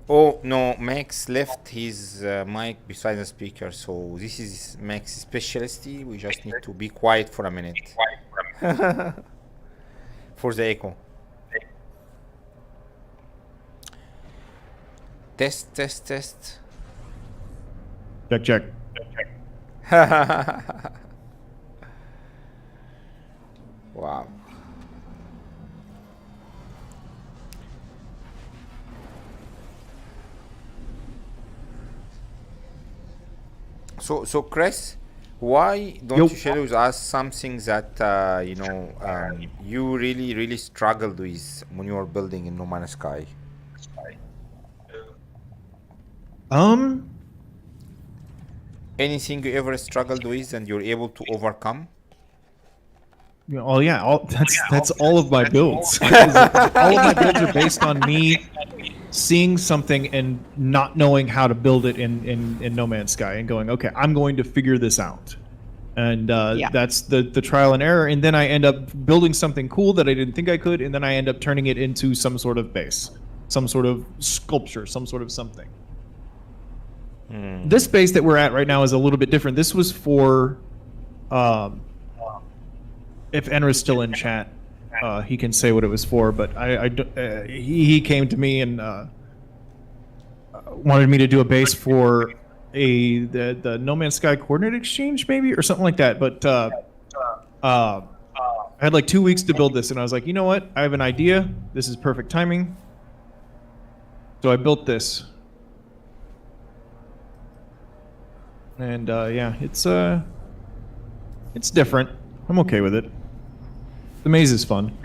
Oh no, Max left his mic beside the speaker, so this is Max's specialty. We just need to be quiet for a minute. For the echo. Test. Check. 1 So Chris, why don't you share with us something that you really struggled with when you were building in No Man's Sky? Anything you ever struggled with and you're able to overcome? Oh yeah, that's all of my builds. All of my builds are based on me seeing something and not knowing how to build it in No Man's Sky and going, okay, I'm going to figure this out. And that's the trial and error. And then I end up building something cool that I didn't think I could, and then I end up turning it into some sort of base, some sort of sculpture, some sort of something. This base that we're at right now is a little bit different. This was for, if Enra's still in chat, he can say what it was for. But he came to me and wanted me to do a base for the No Man's Sky coordinate exchange, maybe, or something like that. But I had like 2 weeks to build this, and I was like, you know what? I have an idea. This is perfect timing. So I built this. And yeah, it's different. I'm okay with it. The maze is fun.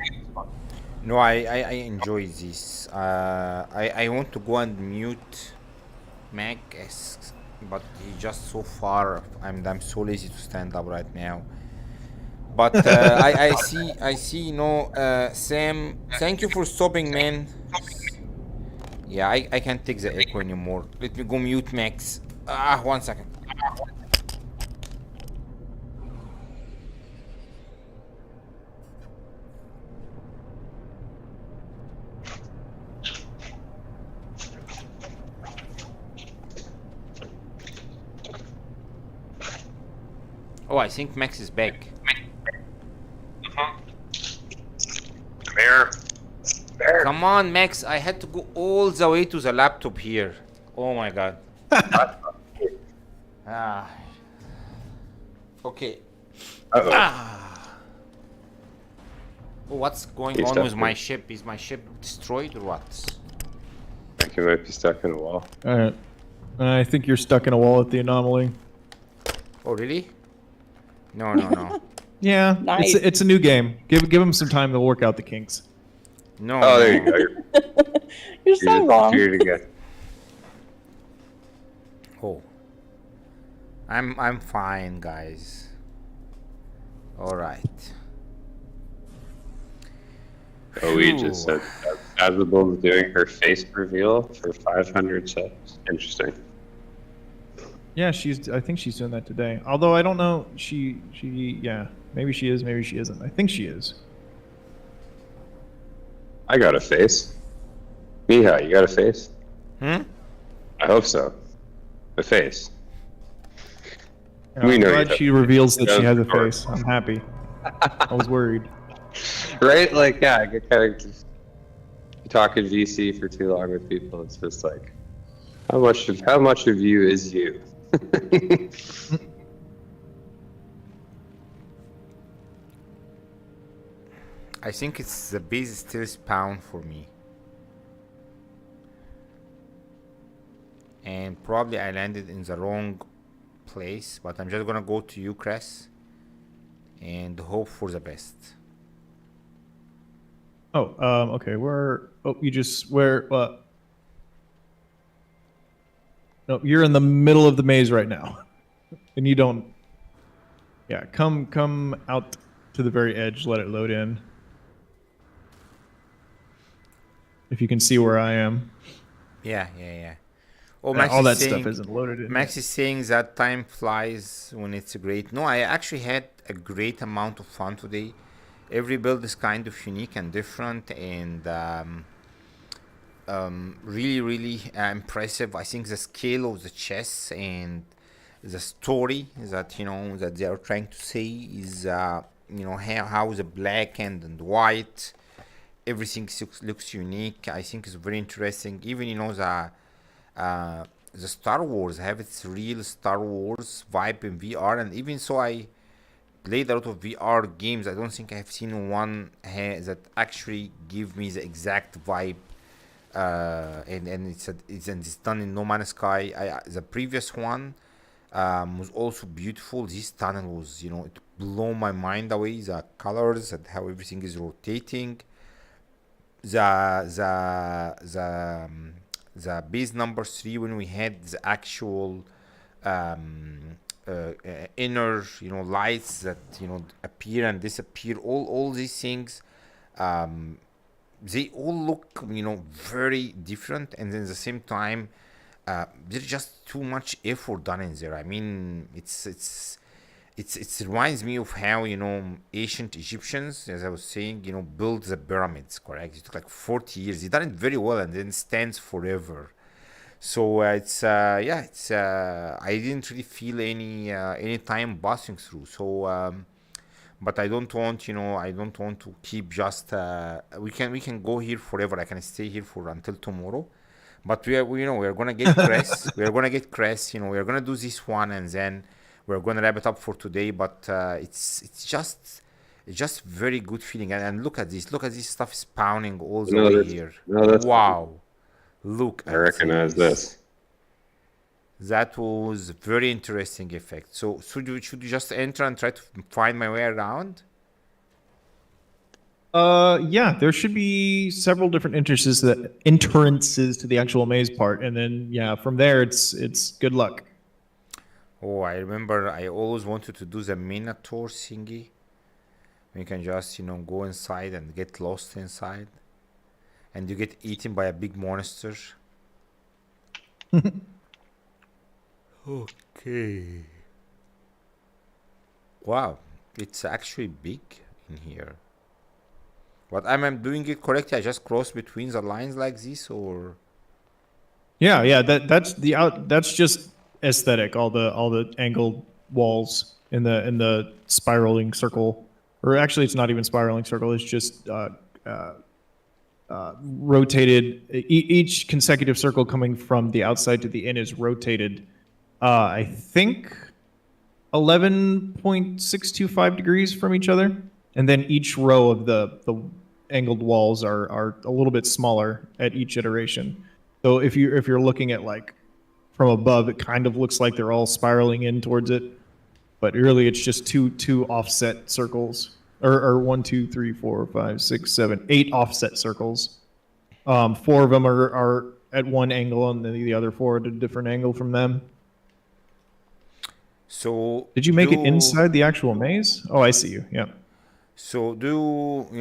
No, I enjoy this. I want to go and mute Max, but he's just so far. I'm so lazy to stand up right now. But I see. Sam, thank you for stopping, man. Yeah, I can't take the echo anymore. Let me go mute Max. 1 second. Oh, I think Max is back. Come on, Max. I had to go all the way to the laptop here. Oh my god. Okay. What's going on with my ship? Is my ship destroyed or what? I think you might be stuck in a wall. Alright. I think you're stuck in a wall at the anomaly. Oh, really? No. Yeah, Nice. it's a new game. Give him some time to work out the kinks. No. Oh, there you go. You're so wrong. You're again. Oh. I'm fine, guys. All right. Oh, we just said Azabel is doing her face reveal for 500 subs. Interesting. Yeah, I think she's doing that today. Although I don't know, yeah, maybe she is, maybe she isn't. I think she is. I got a face. Mihai, you got a face? Hmm? I hope so. A face. Yeah, We I'm know glad you she have- reveals that she has a Of face. I'm happy. I was worried. Right? Like, yeah, I get kind of just talking VC for too long with people. It's just like, how much of you is you? I think it's the base still spawn for me. And probably I landed in the wrong place, but I'm just gonna go to you, Cris, and hope for the best. Oh, okay. No, you're in the middle of the maze right now. And you don't... Yeah, come out to the very edge, let it load in. If you can see where I am. Yeah. Oh, All that stuff isn't loaded in. Max is saying that time flies when it's great. No, I actually had a great amount of fun today. Every build is kind of unique and different, and really impressive. I think the scale of the chess and the story that that they are trying to say is how the black and white everything looks unique. I think it's very interesting. Even the Star Wars have its real Star Wars vibe in VR, and even so I played a lot of VR games. I don't think I have seen one that actually give me the exact vibe. And it's done in No Man's Sky. The previous one was also beautiful. This tunnel was, it blew my mind away. The colors and how everything is rotating. The base number 3, when we had the actual inner lights that appear and disappear, all these things, they all look very different, and then at the same time there's just too much effort done in there. I mean, it reminds me of how ancient Egyptians, as I was saying, built the pyramids. Correct? It took like 40 years. They done it very well, and then stands forever. So I didn't really feel any time passing through. So but I don't want to keep just. We can go here forever. I can stay here for until tomorrow. But we're gonna get Cris. We're gonna get Cris. We're gonna do this one, and then we're gonna wrap it up for today. But it's just very good feeling. And look at this. Look at this stuff spawning all the way here. Wow. Look at I recognize this. That was very interesting effect. So should you just enter and try to find my way around? Yeah, there should be several different entrances to the actual maze part, and then from there it's good luck. Oh, I remember I always wanted to do the Minotaur thingy. You can just go inside and get lost inside, and you get eaten by a big monster. Okay. Wow, it's actually big in here. What am doing it correctly? I just cross between the lines like this, or? Yeah. That's just aesthetic. All the angled walls in the spiraling circle, or actually, it's not even spiraling circle. It's just rotated. Each consecutive circle coming from the outside to the in is rotated. I think 11.625 degrees from each other, and then each row of the angled walls are a little bit smaller at each iteration. So if you're looking at like from above, it kind of looks like they're all spiraling in towards it, but really it's just two offset circles, or 1, 2, 3, 4, 5, 6, 7, 8 offset circles. 4 of them are at one angle, and then the other 4 at a different angle from them. So did you make it inside the actual maze? Oh, I see you. Yeah. So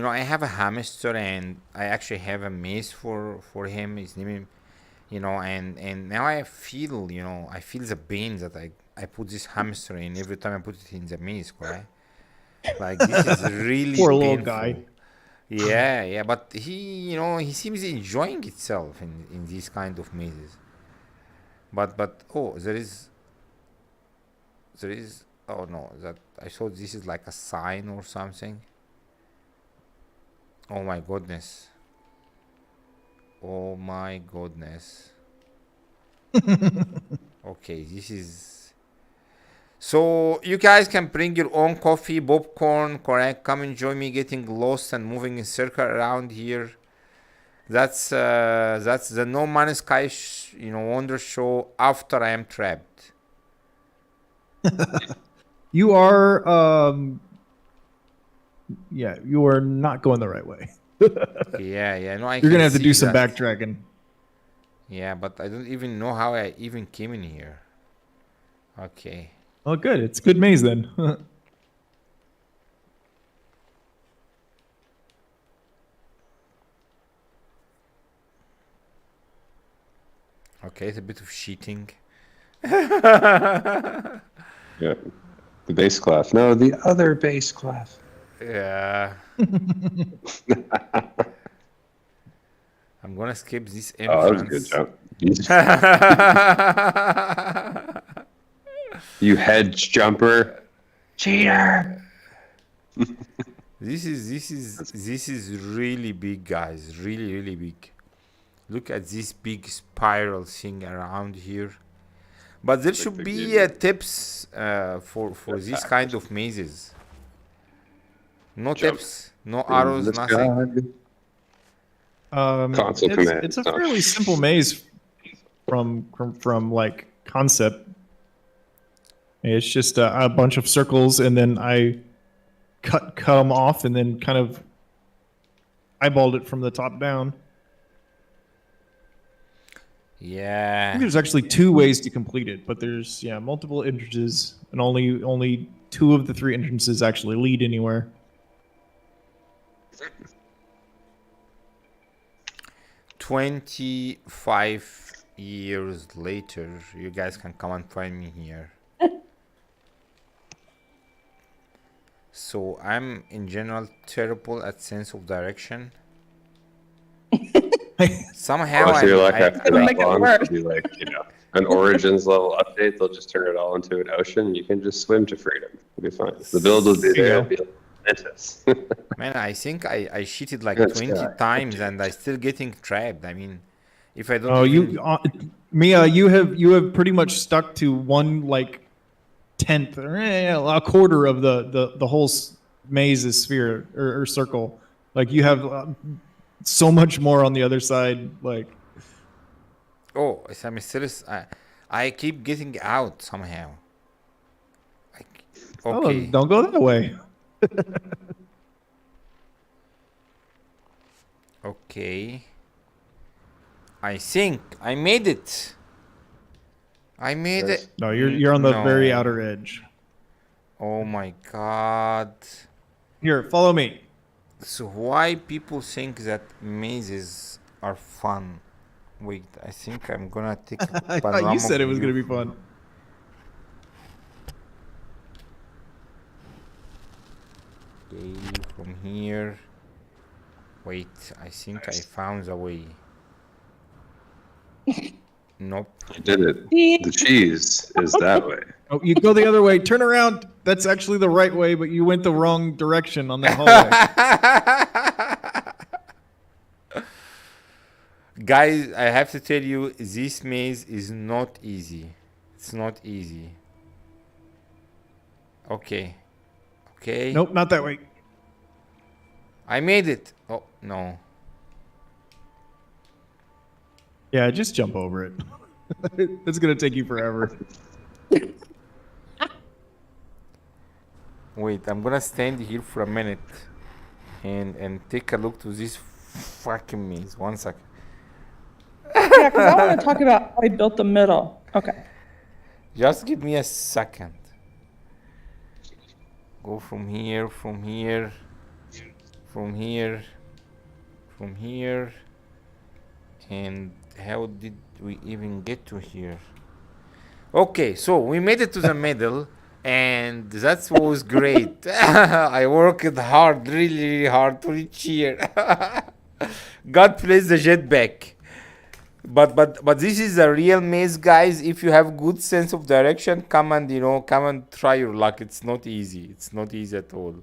I have a hamster, and I actually have a maze for him. His name, and now I feel the pain that I put this hamster in every time I put it in the maze, right? Like, this is really poor painful. little guy. Yeah, but he seems enjoying itself in these kind of mazes. But there is. Oh no, that I thought this is like a sign or something. Oh my goodness. Okay, this is. So you guys can bring your own coffee, popcorn, correct? Come and join me getting lost and moving in circle around here. That's the No Man's Sky Wonder Show after I am trapped. You are you are not going the right way. Yeah, no, you're gonna have to do some backtracking. Yeah, but I don't even know how I even came in here. Okay. Oh, good. It's a good maze then. Okay, it's a bit of cheating. Yeah, the bass clef. No, the other bass clef. Yeah. I'm gonna skip this entrance. Oh, that was a good jump. You hedge jumper. Cheater. This is really big, guys. Really, really big. Look at this big spiral thing around here. But there should be tips for this kind of mazes. No tips, no arrows, nothing. It's a fairly simple maze from like concept. It's just a bunch of circles, and then I cut them off, and then kind of eyeballed it from the top down. I Yeah. think there's actually 2 ways to complete it, but there's multiple entrances, and only 2 of the 3 entrances actually lead anywhere. 25 years later, you guys can come and find me here. So I'm in general terrible at sense of direction. Somehow Well, I feel like I after that long, it'll be like, an Origins level update. They'll just turn it all into an ocean. You can just swim to freedom. It'll be fine. The build will be there. It'll be Atlantis. man, I think I cheated like Good 20 sky. times and I still getting trapped. I mean, if I don't Oh, even- Mia, you have pretty much stuck to 1/10 or a quarter of the whole maze sphere or circle. Like you have so much more on the other side. Like, Oh, it's a mysterious. I keep getting out somehow. Like, okay. don't go that way. Okay. I think I made it. I made it. No, you're on the No. very outer edge. Oh my god. Here, follow me. So why people think that mazes are fun? Wait, I think I'm gonna take a I thought you said it was panorama gonna be view. fun. Okay, from here. Wait, I think I found a way. Nope. You did it. The cheese is that way. Oh, you go the other way. Turn around. That's actually the right way, but you went the wrong direction on that hallway. Guys, I have to tell you, this maze is not easy. It's not easy. Okay. Okay. Nope, not that way. I made it. Oh, no. Yeah, just jump over it. It's gonna take you forever. Wait, I'm gonna stand here for a minute and take a look to this fucking maze. 1 second. Yeah, because I want to talk about how I built the middle. Okay. Just give me a second. Go from here, from here, from here, from here. And how did we even get to here? Okay, so we made it to the middle, and that was great. I worked hard, really hard to reach here. God bless the jetpack. But this is a real maze, guys. If you have good sense of direction, come and try your luck. It's not easy. It's not easy at all.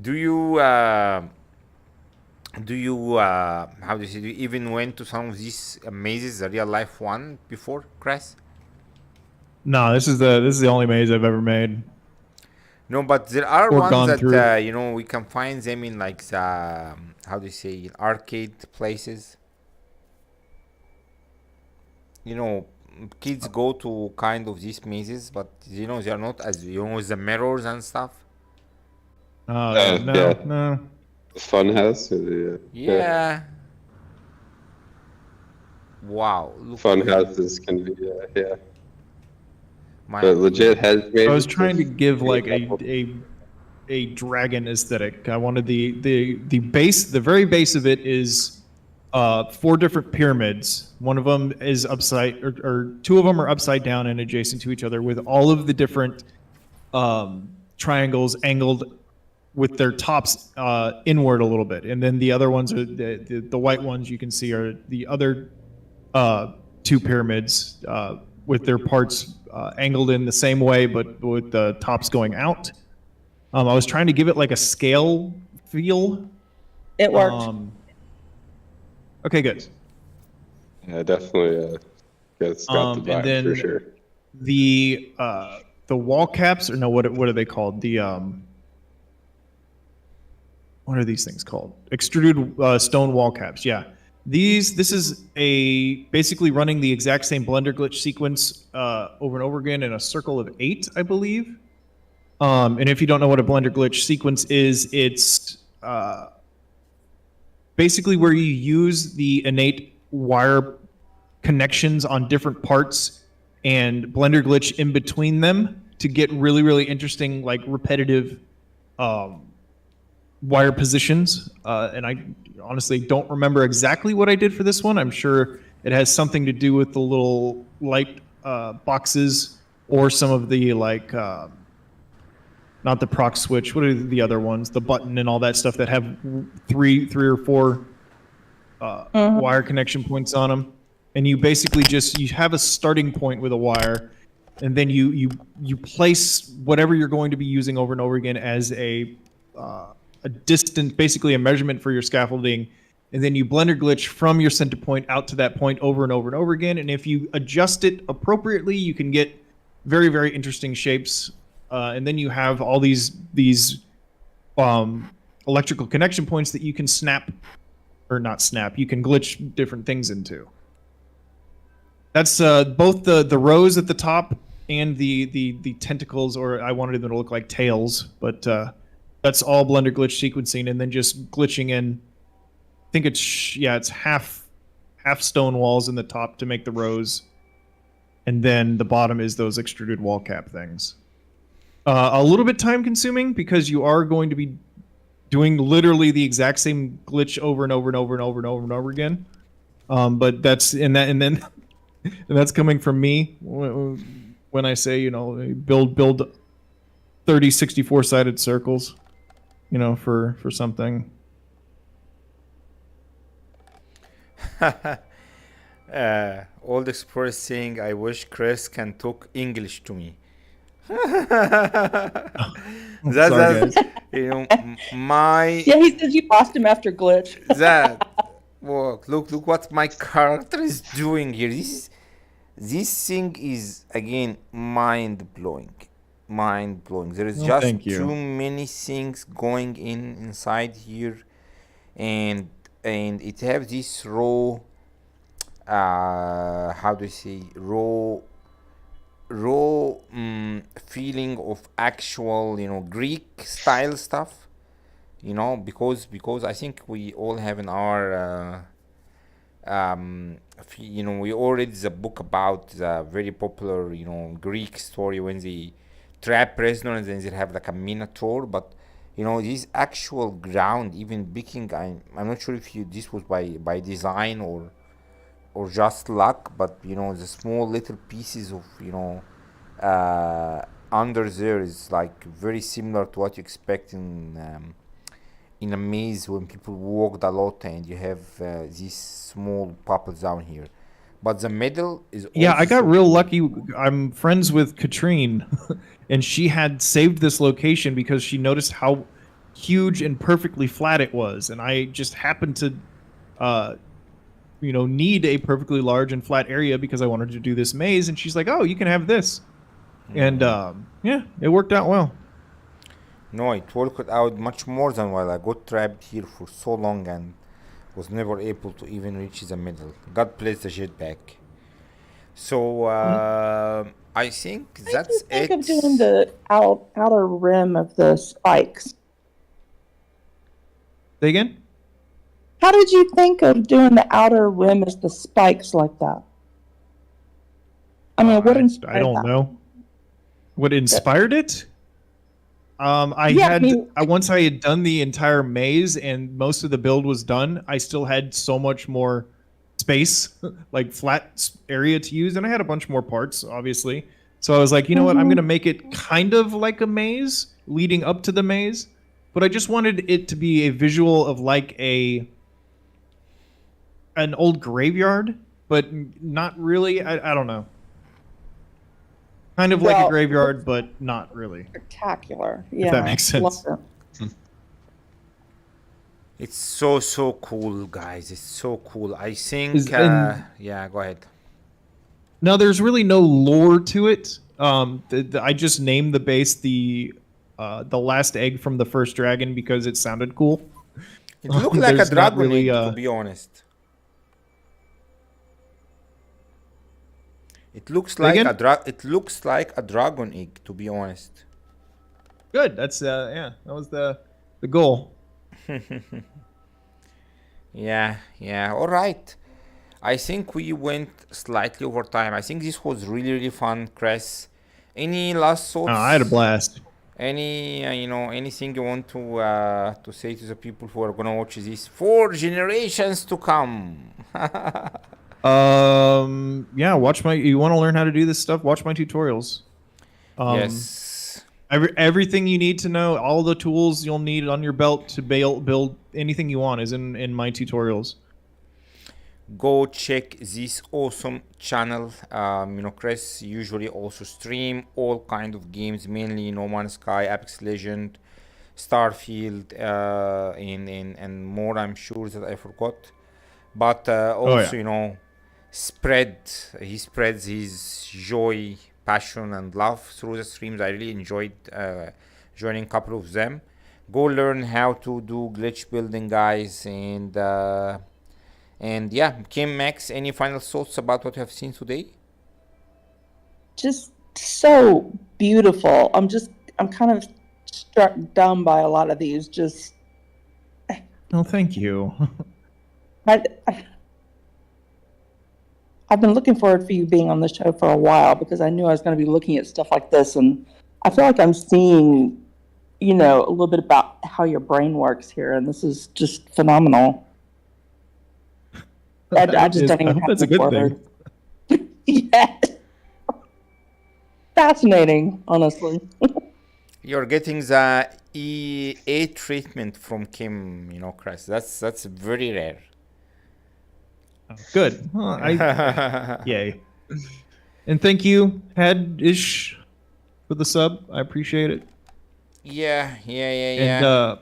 Do you how do you say, do you even went to some of these mazes, the real life one before, Cris? No, this is the only maze I've ever made. No, but there are Or ones gone that through. we can find them in like the how do you say, arcade places. Kids go to kind of these mazes, but they are not as with the mirrors and stuff. Oh no, yeah. no. The fun house or the Yeah. Wow. Look, fun houses can be my but legit has made. I was trying to give like a dragon aesthetic. I wanted the base. The very base of it is 4 different pyramids. One of them is upside, or 2 of them are upside down and adjacent to each other, with all of the different triangles angled with their tops inward a little bit. And then the other ones are the white ones you can see are the other 2 pyramids with their parts angled in the same way, but with the tops going out. I was trying to give it like a scale feel. It worked. Okay, good. Yeah, definitely. It's got the and vibe then for sure. The wall caps, or no, what are they called? The what are these things called? Extruded stone wall caps. Yeah, This is basically running the exact same blender glitch sequence over and over again in a circle of 8, I believe. And if you don't know what a blender glitch sequence is, it's basically where you use the innate wire connections on different parts and blender glitch in between them to get really, really interesting, like repetitive wire positions. And I honestly don't remember exactly what I did for this one. I'm sure it has something to do with the little light boxes or some of the like, not the proc switch. What are the other ones? The button and all that stuff that have three or four wire connection points on them. And you basically you have a starting point with a wire, and then you place whatever you're going to be using over and over again as a distance, basically a measurement for your scaffolding, and then you blender glitch from your center point out to that point over and over and over again. And if you adjust it appropriately, you can get very, very interesting shapes. And then you have all these electrical connection points that you can you can glitch different things into. That's both the rows at the top and the tentacles, or I wanted them to look like tails, but that's all blender glitch sequencing, and then just glitching in. I think it's half stone walls in the top to make the rows, and then the bottom is those extruded wall cap things. A little bit time consuming because you are going to be doing literally the exact same glitch over and over and over and over and over and over again. But that's and that's coming from me when I say, build 30 64-sided circles, for something. All the explorers saying, I wish Cris can talk English to me. That's my. Yeah, he says you lost him after glitch. Look what my character is doing here. This thing is again mind blowing. There is just too many things going inside here, and it have this raw. How do you say raw feeling of actual Greek style stuff, because I think we all have in our we all read the book about the very popular Greek story when they trap prisoners and they have like a minotaur, but this actual ground, even baking, I'm not sure if this was by design or just luck, but the small little pieces of under there is like very similar to what you expect in a maze when people walked a lot, and you have these small popples down here. But the middle is I got real lucky. I'm friends with Katrine, and she had saved this location because she noticed how huge and perfectly flat it was, and I just happened to need a perfectly large and flat area because I wanted to do this maze, and she's like, oh, you can have this. And it worked out well. No, it worked out much more than well. I got trapped here for so long and was never able to even reach the middle. God bless the jetpack. So I think that's it. Think of doing the outer rim of the spikes. Say again? How did you think of doing the outer rim as the spikes like that? I mean, what inspired I don't that? know. What inspired it? Once I had done the entire maze and most of the build was done, I still had so much more space, like flat area to use, and I had a bunch more parts, obviously. So I was like, you know what? I'm going to make it kind of like a maze leading up to the maze, but I just wanted it to be a visual of like an old graveyard, but not really. I don't know. Kind of like a graveyard, but not really. Spectacular. Yeah. If that makes sense. It's so cool, guys. It's so cool. I think go ahead. No, there's really no lore to it. I just named the base the last egg from the first dragon because it sounded cool. It looked like a dragon egg, to be honest. It looks Say like again? it looks like a dragon egg, to be honest. Good. That's yeah. That was the goal. Yeah, yeah. All right. I think we went slightly over time. I think this was really, really fun, Chris. Any last Oh, I had a thoughts? blast. Any, anything you want to say to the people who are gonna watch this for generations to come? Yeah. Watch my. You want to learn how to do this stuff? Watch my tutorials. Yes. Everything you need to know, all the tools you'll need on your belt to build anything you want is in my tutorials. Go check this awesome channel. Chris usually also stream all kind of games, mainly No Man's Sky, Apex Legend, Starfield, and more. I'm sure that I forgot, but also he spreads his joy, passion, and love through the streams. I really enjoyed joining a couple of them. Go learn how to do glitch building, guys, and yeah, Kim, Max, any final thoughts about what you have seen today? Just so beautiful. I'm kind of struck dumb by a lot of these. Just, Oh, thank you. I've been looking forward for you being on the show for a while because I knew I was going to be looking at stuff like this, and I feel like I'm seeing, a little bit about how your brain works here, and this is just phenomenal. I just don't even have that's a the good word. thing. Yeah. Fascinating, honestly. You're getting the EA treatment from Kim, Chris. That's very rare. Good. Well, yay. And thank you, Head-ish, for the sub. I appreciate it. Yeah. And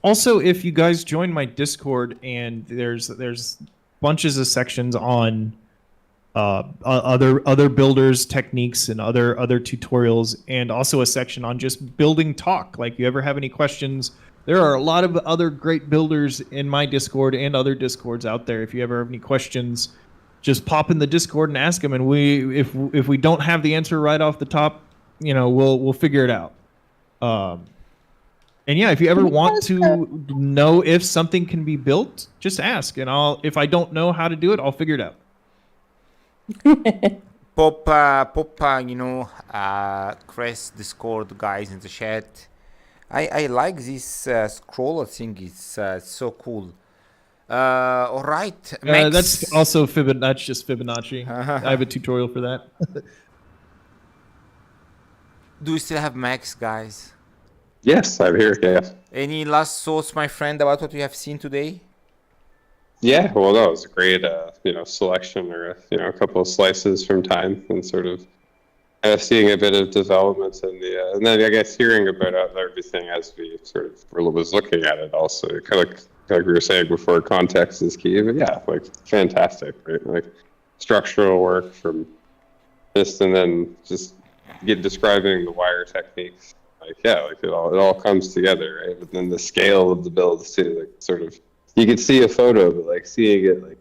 also, if you guys join my Discord, and there's bunches of sections on other builders techniques and other tutorials, and also a section on just building talk. Like, you ever have any questions, there are a lot of other great builders in my Discord and other Discords out there. If you ever have any questions, just pop in the Discord and ask them, and if we don't have the answer right off the top, we'll figure it out. And yeah, if you ever want to know if something can be built, just ask, and if I don't know how to do it, I'll figure it out. Chris Discord guys in the chat. I like this scroller thing. It's so cool. All right, Max. That's also Fibonacci. That's just Fibonacci. I have a tutorial for that. Do you still have Max, guys? Yes, I'm here. Yes. Any last thoughts, my friend, about what we have seen today? Yeah, well, that was a great, selection, or a couple of slices from time, and sort of seeing a bit of developments in and then I guess hearing about everything as we sort of was looking at it. Also, kind of like we were saying before, context is key. But yeah, like fantastic, right? Like structural work from this, and then just describing the wire techniques. Like, yeah, like it all comes together, right? But then the scale of the builds too, like sort of, you could see a photo, but like seeing it like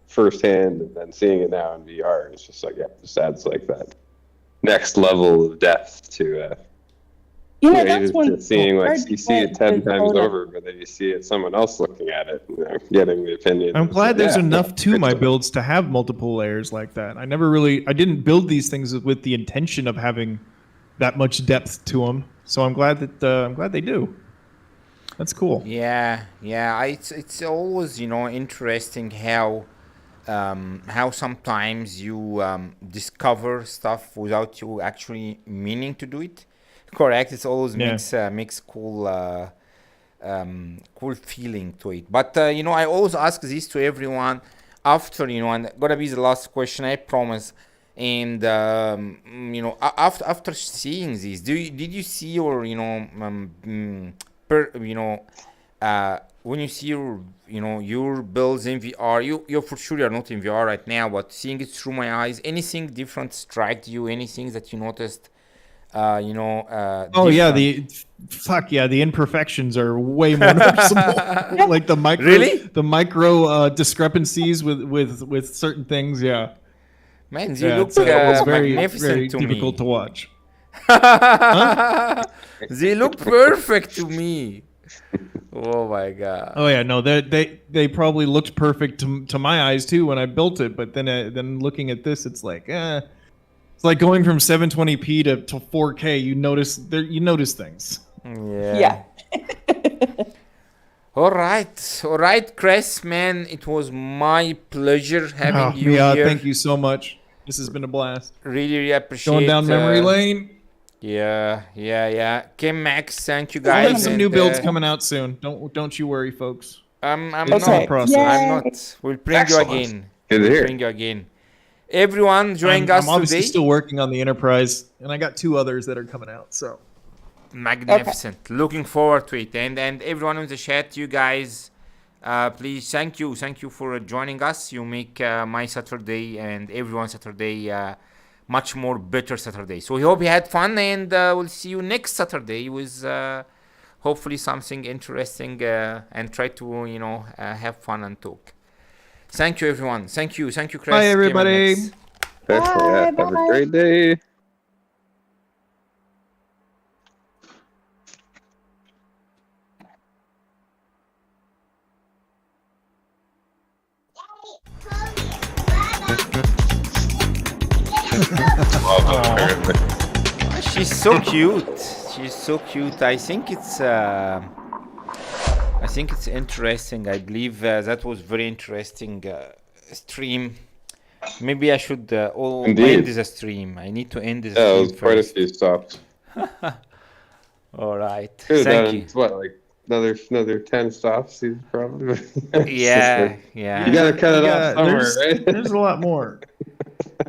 firsthand and then seeing it now in VR, it's just like, yeah, it just adds like that next level of depth to that's one seeing, like, you see it 10 times over, but then you see it someone else looking at it, getting the opinion. I'm glad there's enough to my builds to have multiple layers like that. I didn't build these things with the intention of having that much depth to them. So I'm glad they do. That's cool. Yeah. It's always interesting how sometimes you discover stuff without you actually meaning to do it. Correct. It's always makes cool feeling to it. But I always ask this to everyone after and gonna be the last question, I promise. And after seeing this, did you see, or when you see your builds in VR, you're for sure you're not in VR right now, but seeing it through my eyes, anything different struck you? Anything that you noticed? Oh yeah, the imperfections are way more noticeable. Like the micro discrepancies with certain things. Yeah. Man, they Yeah, look it's very, magnificent very to difficult me. to watch. They look perfect to me. Oh my god. Oh yeah, no, they probably looked perfect to my eyes too when I built it, but then looking at this, it's like, it's like going from 720p to 4K. You notice things. Yeah. All right, Cris, man, it was my pleasure having you here. Thank you so much. This has been a blast. Really appreciate Going down memory lane. Yeah. Kim, Max, thank you We'll guys. have some new builds coming out soon. Don't you worry, folks. I'm It's not. in the process. I'm not. We'll bring Excellent. you again. Good to hear. Bring you again. Everyone joining us I'm obviously today. still working on the Enterprise, and I got 2 others that are coming out. So Magnificent. Looking forward to it. And everyone in the chat, you guys, please, thank you for joining us. You make my Saturday and everyone's Saturday much more better Saturday. So we hope you had fun, and we'll see you next Saturday with hopefully something interesting, and try to have fun and talk. Thank you, everyone. Thank you, Cris. bye, everybody. Excellent. Yeah, have a great day. She's so cute. She's so cute. I think it's interesting. I believe that was very interesting stream. Maybe I should end the stream. I need to end the stream Yeah, it was quite a first. few stops. All right. Could've Thank done, you. what, like another 10 stops, probably. Yeah. You gotta cut it off somewhere, right? There's a lot more.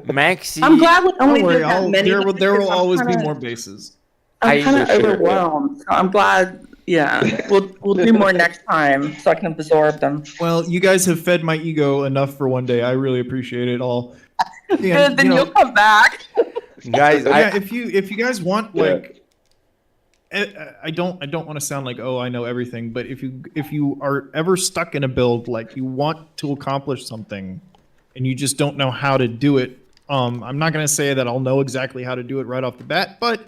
Maxi. I'm glad we only Don't worry, did that many. there will because I'm always be kinda- more bases. I'm kind of Sure, yeah. overwhelmed. So I'm glad. Yeah, we'll do more next time so I can absorb them. Well, you guys have fed my ego enough for one day. I really appreciate it all. Good, then you'll come back. Guys, Yeah, if you guys want, Yeah. like, I don't want to sound like, oh, I know everything, but if you are ever stuck in a build, like you want to accomplish something and you just don't know how to do it, I'm not going to say that I'll know exactly how to do it right off the bat, but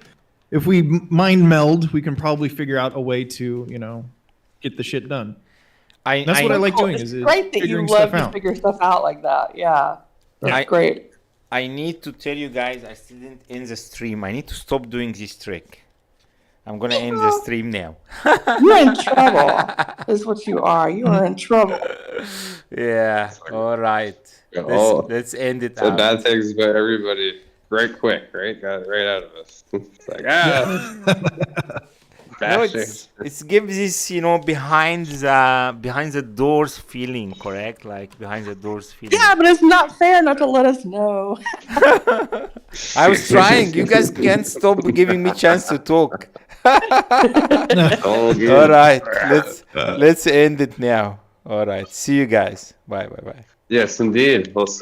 if we mind meld, we can probably figure out a way to, get the shit done. That's what I like doing. It's is great that you figuring love stuff to out. figure stuff out like that. Yeah, that's I- great. I need to tell you guys, I still didn't end the stream. I need to stop doing this trick. I'm gonna end the stream now. You're in trouble. Is what you are. You are in trouble. Yeah. All right. Oh, Let's end it so out. bad things about everybody right quick, right? Got it right out of us. It's like, No, bashing. it gives this, behind the doors feeling, correct? Like behind the doors feeling. Yeah, but it's not fair not to let us know. I was trying. You guys can't stop giving me chance to talk. All good. All right. Let's end it now. All right. See you guys. Bye. Yes, indeed. We'll see.